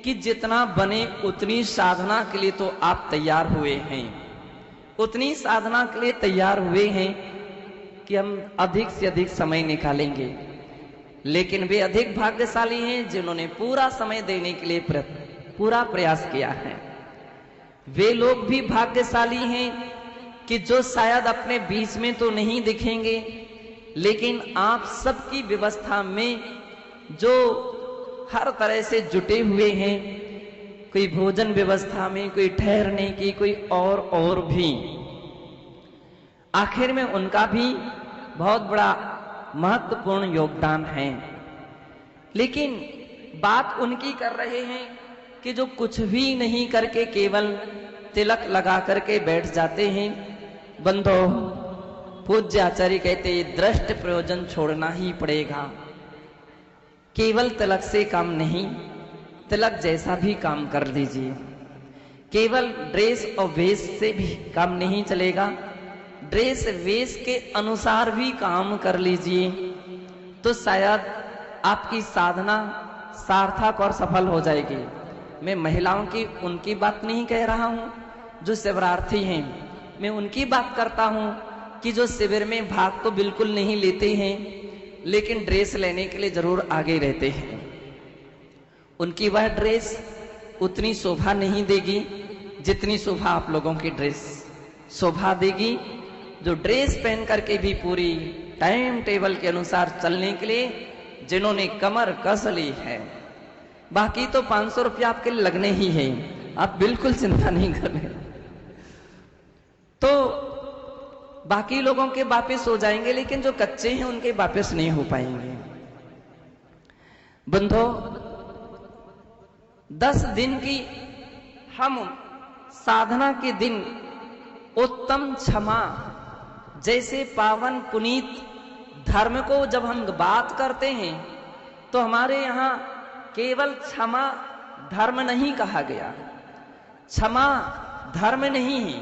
कि जितना बने उतनी साधना के लिए तो आप तैयार हुए हैं, उतनी साधना के लिए तैयार हुए हैं कि हम अधिक से अधिक समय निकालेंगे। लेकिन वे अधिक भाग्यशाली हैं जिन्होंने पूरा समय देने के लिए पूरा प्रयास किया है। वे लोग भी भाग्यशाली हैं कि जो शायद अपने बीच में तो नहीं दिखेंगे, लेकिन आप सबकी व्यवस्था में जो हर तरह से जुटे हुए हैं, कोई भोजन व्यवस्था में, कोई ठहरने की, कोई और भी। आखिर में उनका भी बहुत बड़ा महत्वपूर्ण योगदान है। लेकिन बात उनकी कर रहे हैं कि जो कुछ भी नहीं करके केवल तिलक लगा करके बैठ जाते हैं। बंधो, पूज्य आचार्य कहते दृष्ट प्रयोजन छोड़ना ही पड़ेगा। केवल तिलक से काम नहीं, तिलक जैसा भी काम कर लीजिए। केवल ड्रेस और वेश से भी काम नहीं चलेगा, ड्रेस वेश के अनुसार भी काम कर लीजिए, तो शायद आपकी साधना सार्थक और सफल हो जाएगी। मैं महिलाओं की उनकी बात नहीं कह रहा हूं जो शिवरार्थी हैं, मैं उनकी बात करता हूं कि जो शिविर में भाग तो बिल्कुल नहीं लेते हैं, लेकिन ड्रेस लेने के लिए जरूर आगे रहते हैं। उनकी वह ड्रेस उतनी शोभा नहीं देगी जितनी शोभा आप लोगों की ड्रेस शोभा देगी। जो ड्रेस पहन करके भी पूरी टाइम टेबल के अनुसार चलने के लिए जिन्होंने कमर कस ली है। बाकी तो 500 रुपया आपके लिए लगने ही है, आप बिल्कुल चिंता नहीं करें। तो बाकी लोगों के वापस हो जाएंगे, लेकिन जो कच्चे हैं उनके वापस नहीं हो पाएंगे। बंधो, 10 दिन की हम साधना के दिन उत्तम क्षमा जैसे पावन पुनीत धर्म को जब हम बात करते हैं, तो हमारे यहां केवल क्षमा धर्म नहीं कहा गया। क्षमा धर्म नहीं है,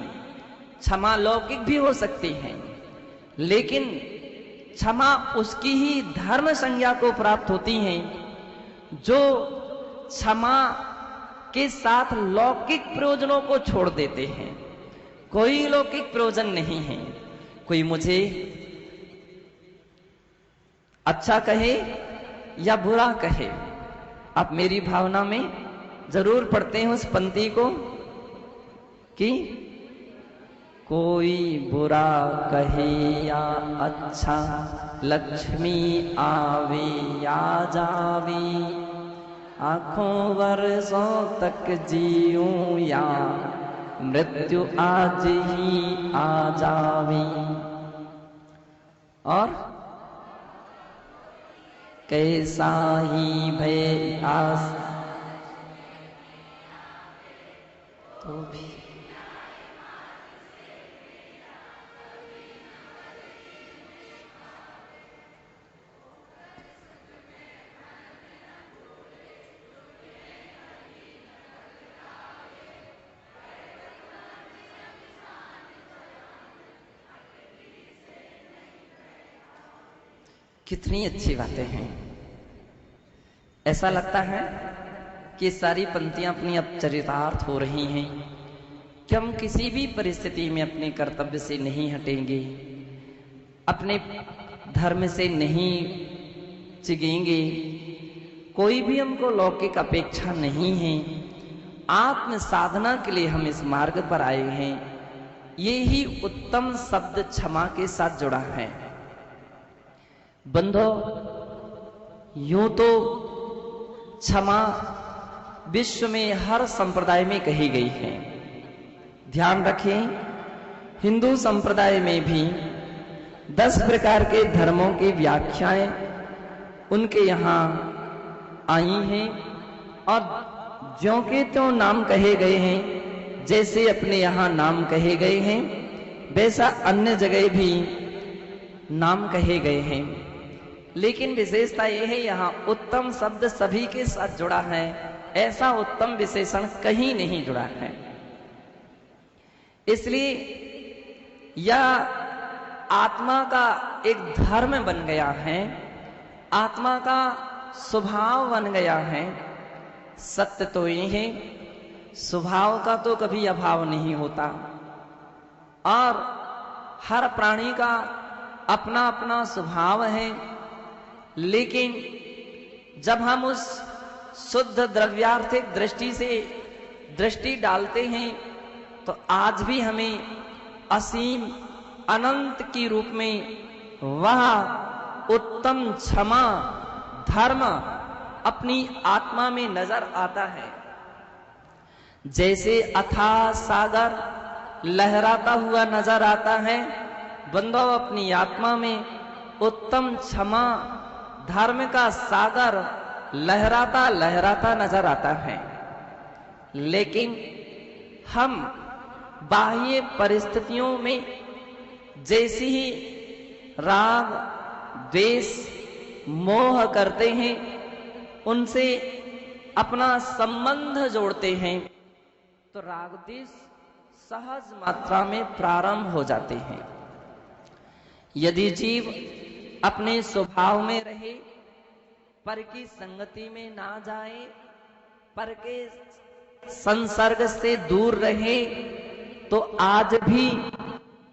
क्षमा लौकिक भी हो सकती है, लेकिन क्षमा उसकी ही धर्म संज्ञा को प्राप्त होती है जो क्षमा के साथ लौकिक प्रयोजनों को छोड़ देते हैं। कोई लौकिक प्रयोजन नहीं है, कोई मुझे अच्छा कहे या बुरा कहे, आप मेरी भावना में जरूर पढ़ते हैं उस पंक्ति को कि कोई बुरा कहे या अच्छा, लक्ष्मी आवे या जावे, आंखों वर्षों तक जीऊं या मृत्यु आज ही आ जावे। और कैसा ही भय आस तो भी। कितनी अच्छी बातें हैं। ऐसा लगता है कि सारी पंक्तियां अपनी अब चरितार्थ हो रही हैं कि हम किसी भी परिस्थिति में अपने कर्तव्य से नहीं हटेंगे, अपने धर्म से नहीं चिगेंगे, कोई भी हमको लौकिक अपेक्षा नहीं है। आत्म साधना के लिए हम इस मार्ग पर आए हैं। ये ही उत्तम शब्द क्षमा के साथ जुड़ा है। बंधो, यूं तो क्षमा विश्व में हर संप्रदाय में कही गई है। ध्यान रखें, हिंदू संप्रदाय में भी 10 प्रकार के धर्मों की व्याख्याएं उनके यहाँ आई हैं और ज्यों के त्यों नाम कहे गए हैं। जैसे अपने यहाँ नाम कहे गए हैं वैसा अन्य जगह भी नाम कहे गए हैं। लेकिन विशेषता यह है, यहाँ उत्तम शब्द सभी के साथ जुड़ा है। ऐसा उत्तम विशेषण कहीं नहीं जुड़ा है। इसलिए यह आत्मा का एक धर्म बन गया है, आत्मा का स्वभाव बन गया है। सत्य तो ये है, स्वभाव का तो कभी अभाव नहीं होता और हर प्राणी का अपना अपना स्वभाव है। लेकिन जब हम उस शुद्ध द्रव्यार्थिक दृष्टि से दृष्टि डालते हैं तो आज भी हमें असीम अनंत की रूप में वह उत्तम क्षमा धर्म अपनी आत्मा में नजर आता है। जैसे अथाह सागर लहराता हुआ नजर आता है, बंदो अपनी आत्मा में उत्तम क्षमा धर्म का सागर लहराता लहराता नजर आता है। लेकिन हम बाह्य परिस्थितियों में जैसी ही राग द्वेष मोह करते हैं, उनसे अपना संबंध जोड़ते हैं तो राग द्वेष सहज मात्रा में प्रारंभ हो जाते हैं। यदि जीव अपने स्वभाव में रहे, पर की संगति में ना जाए, पर के संसर्ग से दूर रहे, तो आज भी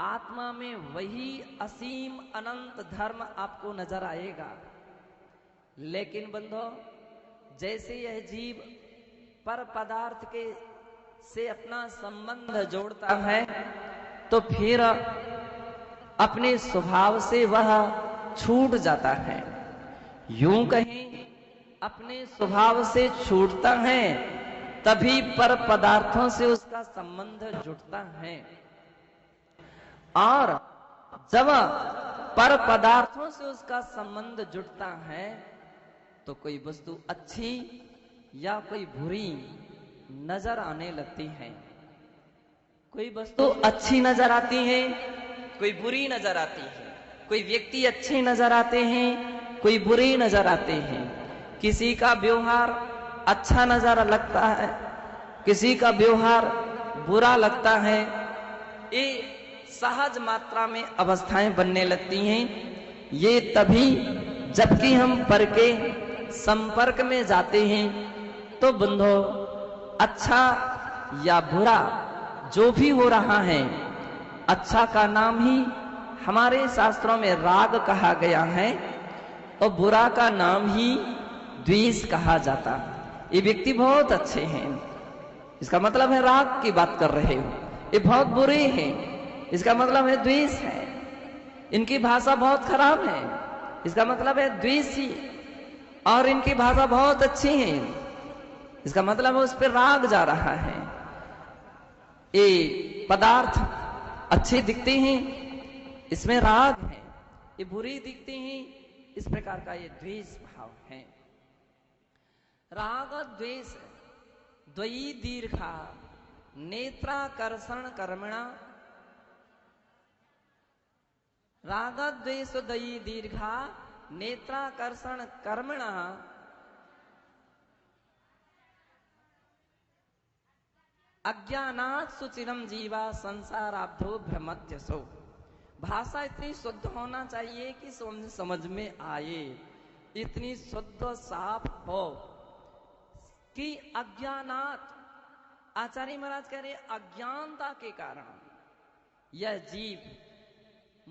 आत्मा में वही असीम अनंत धर्म आपको नजर आएगा। लेकिन बंधो, जैसे यह जीव पर पदार्थ के से अपना संबंध जोड़ता है तो फिर अपने स्वभाव से वह छूट जाता है। यूं कहें, अपने स्वभाव से छूटता है तभी पर पदार्थों से उसका संबंध जुड़ता है। और जब पर पदार्थों से उसका संबंध जुड़ता है तो कोई वस्तु अच्छी या कोई बुरी नजर आने लगती है। कोई वस्तु अच्छी नजर आती है, कोई बुरी नजर आती है। कोई व्यक्ति अच्छे नजर आते हैं, कोई बुरे नजर आते हैं। किसी का व्यवहार अच्छा नजर लगता है, किसी का व्यवहार बुरा लगता है। ये सहज मात्रा में अवस्थाएं बनने लगती हैं। ये तभी जबकि हम पर के संपर्क में जाते हैं तो बंधो, अच्छा या बुरा जो भी हो रहा है, अच्छा का नाम ही हमारे शास्त्रों में राग कहा गया है और बुरा का नाम ही द्वेष कहा जाता। ये व्यक्ति बहुत अच्छे हैं, इसका मतलब है राग की बात कर रहे हो। ये बहुत बुरे हैं, इसका मतलब है द्वेष है। इनकी भाषा बहुत खराब है, इसका मतलब है द्वेष ही। और इनकी भाषा बहुत अच्छी है, इसका मतलब है उस पर राग जा रहा है। ये पदार्थ अच्छे दिखते हैं, इसमें राग है। ये बुरी दिखते हैं, इस प्रकार का ये द्वेष भाव है। राग द्वेष द्वयी दीर्घा नेत्राकर्षण कर्मणा, राग द्वेष द्वयी दीर्घा नेत्राकर्षण कर्मणा अज्ञानात् सुचिरम जीवा संसाराब्धो भ्रमत्यसो। भाषा इतनी शुद्ध होना चाहिए कि समझ में आए, इतनी शुद्ध साफ हो कि अज्ञानात्, आचार्य महाराज कह रहे अज्ञानता के कारण यह जीव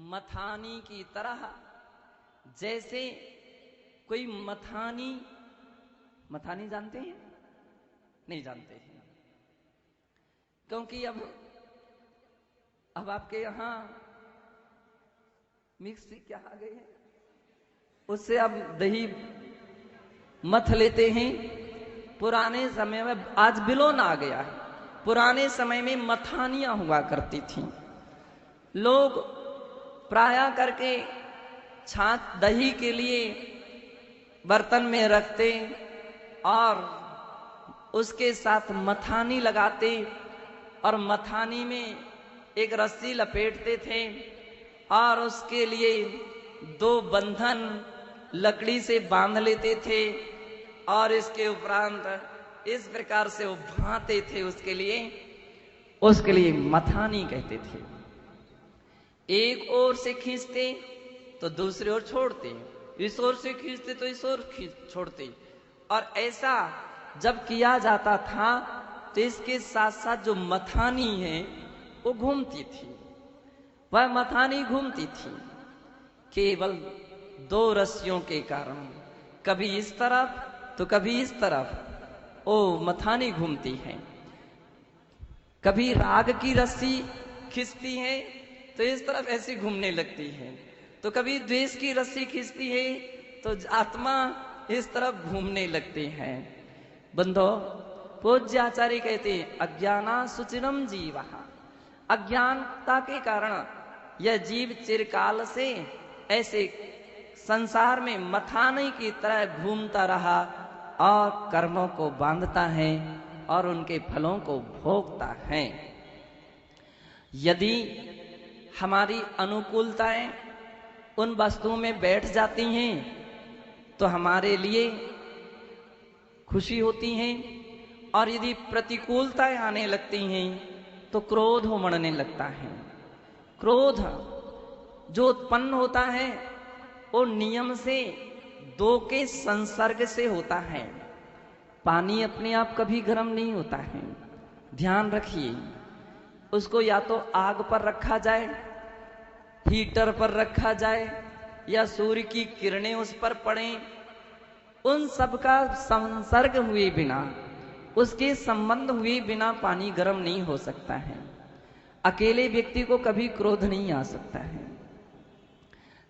मथानी की तरह, जैसे कोई मथानी जानते हैं? नहीं जानते हैं, क्योंकि अब आपके यहां मिक्सी क्या आ गई है, उससे अब दही मथ लेते हैं। पुराने समय में आज बिलोन आ गया है, पुराने समय में मथानियां हुआ करती थीं। लोग प्राय करके छाछ दही के लिए बर्तन में रखते और उसके साथ मथानी लगाते और मथानी में एक रस्सी लपेटते थे और उसके लिए 2 बंधन लकड़ी से बांध लेते थे और इसके उपरांत इस प्रकार से वो भाते थे, उसके लिए मथानी कहते थे। एक ओर से खींचते तो दूसरी ओर छोड़ते, इस ओर से खींचते तो इस ओर छोड़ते, और ऐसा जब किया जाता था तो इसके साथ साथ जो मथानी है वो घूमती थी, वह मथानी घूमती थी केवल 2 रस्सियों के कारण, कभी इस तरफ तो कभी इस तरफ वो मथानी घूमती है। कभी राग की रस्सी खींचती है तो इस तरफ ऐसी घूमने लगती है, तो कभी द्वेष की रस्सी खींचती है तो आत्मा इस तरफ घूमने लगती है। बंधो, पूज्य आचार्य कहते हैं अज्ञाना सुचिरम जीवा, अज्ञानता के कारण यह जीव चिरकाल से ऐसे संसार में मथानी की तरह घूमता रहा और कर्मों को बांधता है और उनके फलों को भोगता है। यदि हमारी अनुकूलताएं उन वस्तुओं में बैठ जाती हैं तो हमारे लिए खुशी होती है, और यदि प्रतिकूलताएं आने लगती हैं तो क्रोध उमड़ने लगता है। क्रोध जो उत्पन्न होता है वो नियम से 2 के संसर्ग से होता है। पानी अपने आप कभी गर्म नहीं होता है, ध्यान रखिए। उसको या तो आग पर रखा जाए, हीटर पर रखा जाए, या सूर्य की किरणें उस पर पड़ें, उन सब का संसर्ग हुए बिना, उसके संबंध हुए बिना पानी गर्म नहीं हो सकता है। अकेले व्यक्ति को कभी क्रोध नहीं आ सकता है।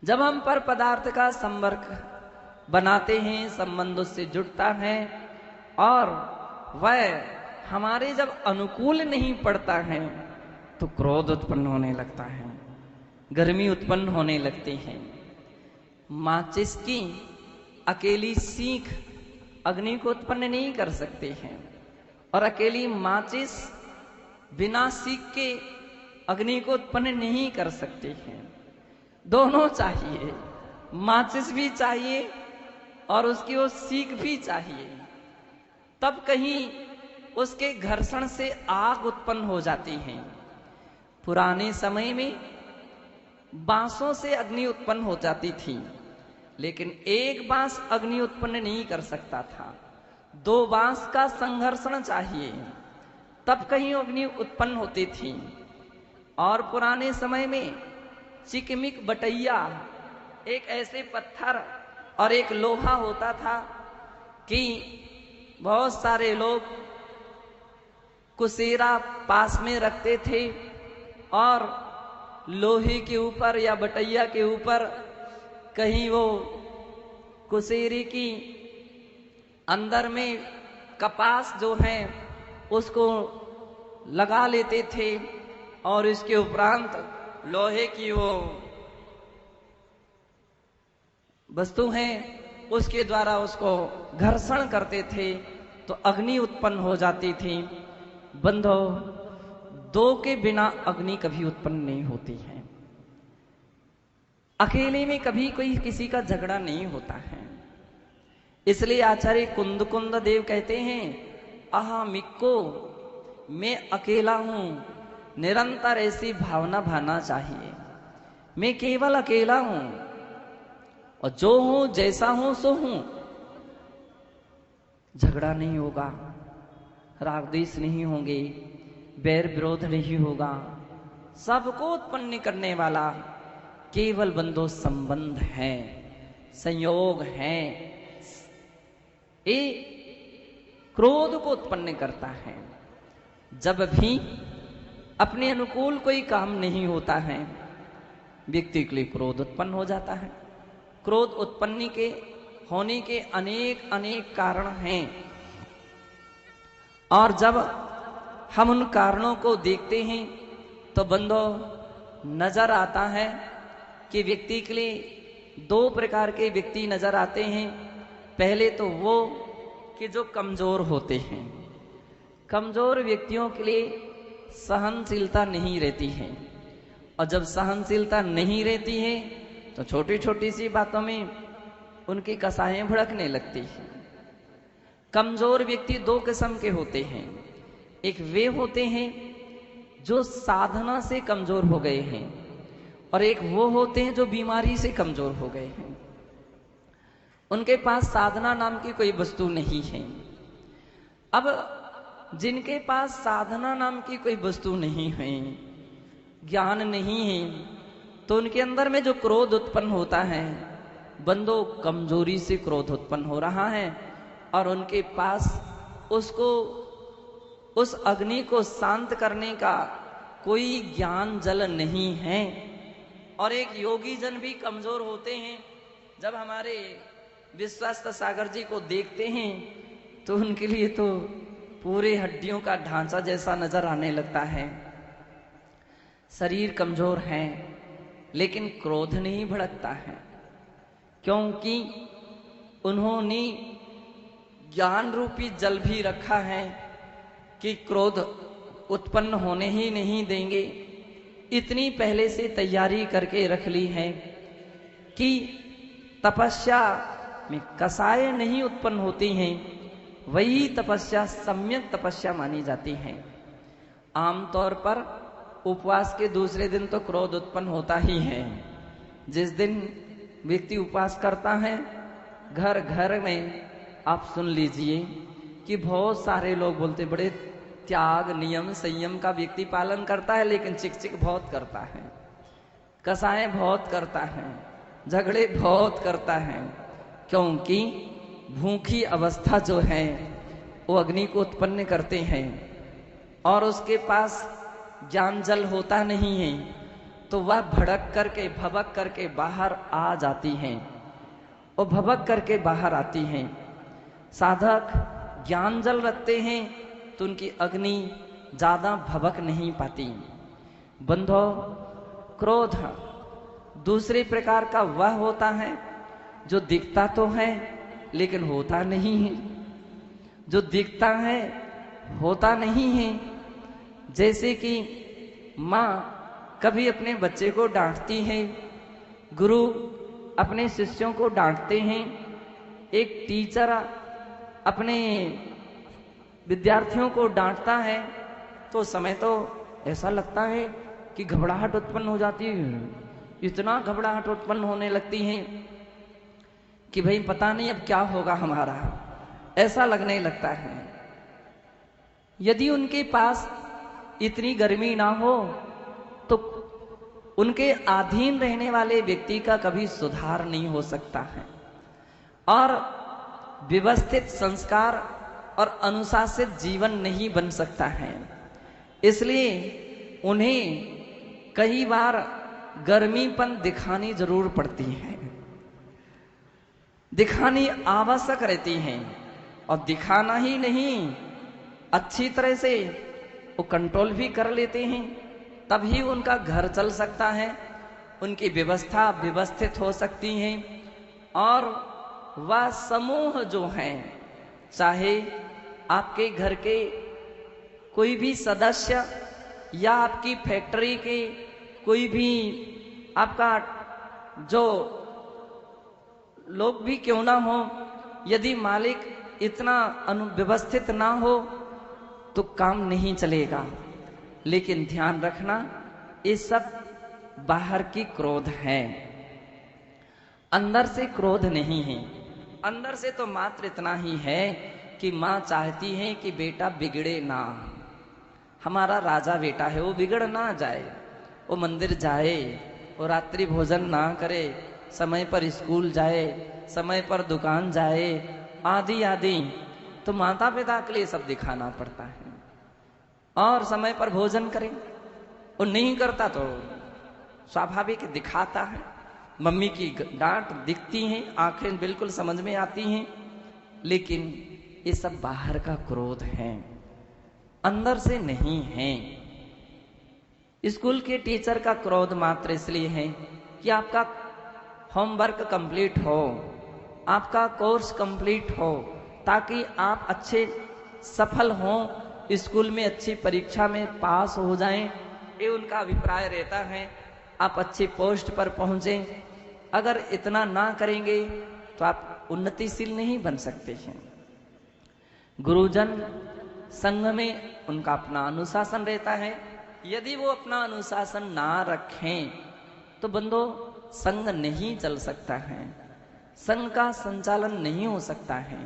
जब हम पर पदार्थ का संपर्क बनाते हैं, संबंध उससे जुड़ता है और वह हमारे जब अनुकूल नहीं पड़ता है तो क्रोध उत्पन्न होने लगता है, गर्मी उत्पन्न होने लगती है। माचिस की अकेली सीख अग्नि को उत्पन्न नहीं कर सकते हैं, और अकेली माचिस बिना सीख के अग्नि को उत्पन्न नहीं कर सकते हैं। दोनों चाहिए, माचिस भी चाहिए और उसकी वो सीख भी चाहिए, तब कहीं उसके घर्षण से आग उत्पन्न हो जाती है। पुराने समय में बांसों से अग्नि उत्पन्न हो जाती थी, लेकिन एक बांस अग्नि उत्पन्न नहीं कर सकता था, 2 बांस का संघर्षण चाहिए तब कहीं अग्नि उत्पन्न होती थी। और पुराने समय में चिकमिक बटैया, एक ऐसे पत्थर और एक लोहा होता था कि बहुत सारे लोग कुसेरा पास में रखते थे और लोहे के ऊपर या बटैया के ऊपर कहीं वो कुसेरी की अंदर में कपास जो है उसको लगा लेते थे और इसके उपरांत लोहे की वो वस्तु है उसके द्वारा उसको घर्षण करते थे तो अग्नि उत्पन्न हो जाती थी। बंधो, दो के बिना अग्नि कभी उत्पन्न नहीं होती है। अकेले में कभी कोई किसी का झगड़ा नहीं होता है। इसलिए आचार्य कुंद देव कहते हैं, अहमिको, मैं अकेला हूं, निरंतर ऐसी भावना भाना चाहिए। मैं केवल अकेला हूं और जो हूं जैसा हूं सो हूं। झगड़ा नहीं होगा, राग द्वेष नहीं होंगे, बैर विरोध नहीं होगा। सबको उत्पन्न करने वाला केवल बंधो संबंध है, संयोग है। ये क्रोध को उत्पन्न करता है। जब भी अपने अनुकूल कोई काम नहीं होता है, व्यक्ति के लिए क्रोध उत्पन्न हो जाता है। क्रोध उत्पन्न के होने के अनेक अनेक कारण हैं, और जब हम उन कारणों को देखते हैं तो बंधो नजर आता है कि व्यक्ति के लिए दो प्रकार के व्यक्ति नजर आते हैं। पहले तो वो कि जो कमजोर होते हैं। कमजोर व्यक्तियों के लिए सहनशीलता नहीं रहती है, और जब सहनशीलता नहीं रहती है तो छोटी छोटी सी बातों में उनकी कसाएं भड़कने लगती हैं। कमजोर व्यक्ति दो किस्म के होते हैं। एक वे होते हैं जो साधना से कमजोर हो गए हैं, और एक वो होते हैं जो बीमारी से कमजोर हो गए हैं। उनके पास साधना नाम की कोई वस्तु नहीं है। अब जिनके पास साधना नाम की कोई वस्तु नहीं है, ज्ञान नहीं है, तो उनके अंदर में जो क्रोध उत्पन्न होता है, बंदो कमजोरी से क्रोध उत्पन्न हो रहा है, और उनके पास उसको, उस अग्नि को शांत करने का कोई ज्ञान जल नहीं है। और एक योगी जन भी कमजोर होते हैं। जब हमारे विश्वास सागर जी को देखते हैं तो उनके लिए तो पूरे हड्डियों का ढांचा जैसा नजर आने लगता है। शरीर कमजोर है, लेकिन क्रोध नहीं भड़कता है, क्योंकि उन्होंने ज्ञान रूपी जल भी रखा है कि क्रोध उत्पन्न होने ही नहीं देंगे। इतनी पहले से तैयारी करके रख ली है कि तपस्या में कसाय नहीं उत्पन्न होती हैं, वही तपस्या सम्यक तपस्या मानी जाती है। आमतौर पर उपवास के दूसरे दिन तो क्रोध उत्पन्न होता ही है। जिस दिन व्यक्ति उपवास करता है, घर घर में आप सुन लीजिए कि बहुत सारे लोग बोलते बड़े त्याग नियम संयम का व्यक्ति पालन करता है, लेकिन चिक बहुत करता है, कसाएं बहुत करता है, झगड़े बहुत करता है। क्योंकि भूखी अवस्था जो है वो अग्नि को उत्पन्न करते हैं, और उसके पास ज्ञान जल होता नहीं है, तो वह भड़क करके भबक करके बाहर आ जाती हैं, और भबक करके बाहर आती हैं। साधक ज्ञान जल रखते हैं तो उनकी अग्नि ज्यादा भबक नहीं पाती। बंधो, क्रोध दूसरे प्रकार का वह होता है जो दिखता तो है लेकिन होता नहीं है, जो दिखता है होता नहीं है। जैसे कि माँ कभी अपने बच्चे को डांटती है, गुरु अपने शिष्यों को डांटते हैं, एक टीचर अपने विद्यार्थियों को डांटता है, तो समय तो ऐसा लगता है कि घबराहट उत्पन्न हो जाती है। इतना घबराहट उत्पन्न होने लगती है कि भाई पता नहीं अब क्या होगा हमारा, ऐसा लगने लगता है। यदि उनके पास इतनी गर्मी ना हो तो उनके अधीन रहने वाले व्यक्ति का कभी सुधार नहीं हो सकता है, और व्यवस्थित संस्कार और अनुशासित जीवन नहीं बन सकता है। इसलिए उन्हें कई बार गर्मीपन दिखानी जरूर पड़ती है, दिखानी आवश्यक रहती है, और दिखाना ही नहीं, अच्छी तरह से वो कंट्रोल भी कर लेते हैं, तभी उनका घर चल सकता है, उनकी व्यवस्था व्यवस्थित हो सकती है, और वह समूह जो हैं, चाहे आपके घर के कोई भी सदस्य या आपकी फैक्ट्री के कोई भी आपका जो लोग भी क्यों ना हो, यदि मालिक इतना अनुव्यवस्थित ना हो तो काम नहीं चलेगा। लेकिन ध्यान रखना, ये सब बाहर की क्रोध है, अंदर से क्रोध नहीं है। अंदर से तो मात्र इतना ही है कि माँ चाहती है कि बेटा बिगड़े ना, हमारा राजा बेटा है, वो बिगड़ ना जाए, वो मंदिर जाए, वो रात्रि भोजन ना करे, समय पर स्कूल जाए, समय पर दुकान जाए, आदि आदि। तो माता पिता के लिए सब दिखाना पड़ता है। और समय पर भोजन करे, वो नहीं करता तो स्वाभाविक दिखाता है। मम्मी की डांट दिखती है, आंखें बिल्कुल समझ में आती हैं, लेकिन ये सब बाहर का क्रोध है, अंदर से नहीं है। स्कूल के टीचर का क्रोध मात्र इसलिए है कि आपका होमवर्क कंप्लीट हो, आपका कोर्स कंप्लीट हो, ताकि आप अच्छे सफल हों, स्कूल में अच्छी परीक्षा में पास हो जाएं, ये उनका अभिप्राय रहता है। आप अच्छी पोस्ट पर पहुंचें। अगर इतना ना करेंगे तो आप उन्नतिशील नहीं बन सकते हैं। गुरुजन संघ में उनका अपना अनुशासन रहता है। यदि वो अपना अनुशासन ना रखें तो बंदो संघ नहीं चल सकता है, संघ का संचालन नहीं हो सकता है।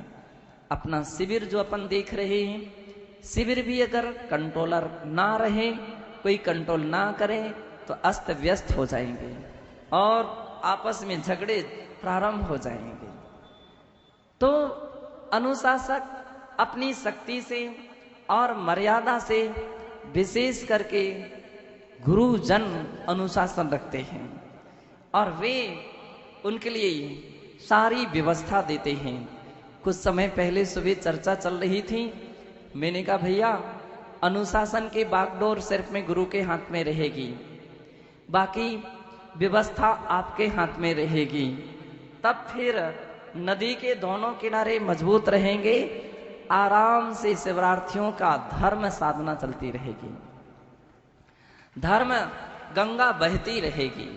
अपना शिविर जो अपन देख रहे हैं, शिविर भी अगर कंट्रोलर ना रहे, कोई कंट्रोल ना करे तो अस्त व्यस्त हो जाएंगे और आपस में झगड़े प्रारंभ हो जाएंगे। तो अनुशासक अपनी शक्ति से और मर्यादा से विशेष करके गुरुजन अनुशासन रखते हैं और वे उनके लिए सारी व्यवस्था देते हैं। कुछ समय पहले सुबह चर्चा चल रही थी, मैंने कहा भैया अनुशासन की बागडोर सिर्फ में गुरु के हाथ में रहेगी, बाकी व्यवस्था आपके हाथ में रहेगी। तब फिर नदी के दोनों किनारे मजबूत रहेंगे, आराम से शिवरार्थियों का धर्म साधना चलती रहेगी, धर्म गंगा बहती रहेगी।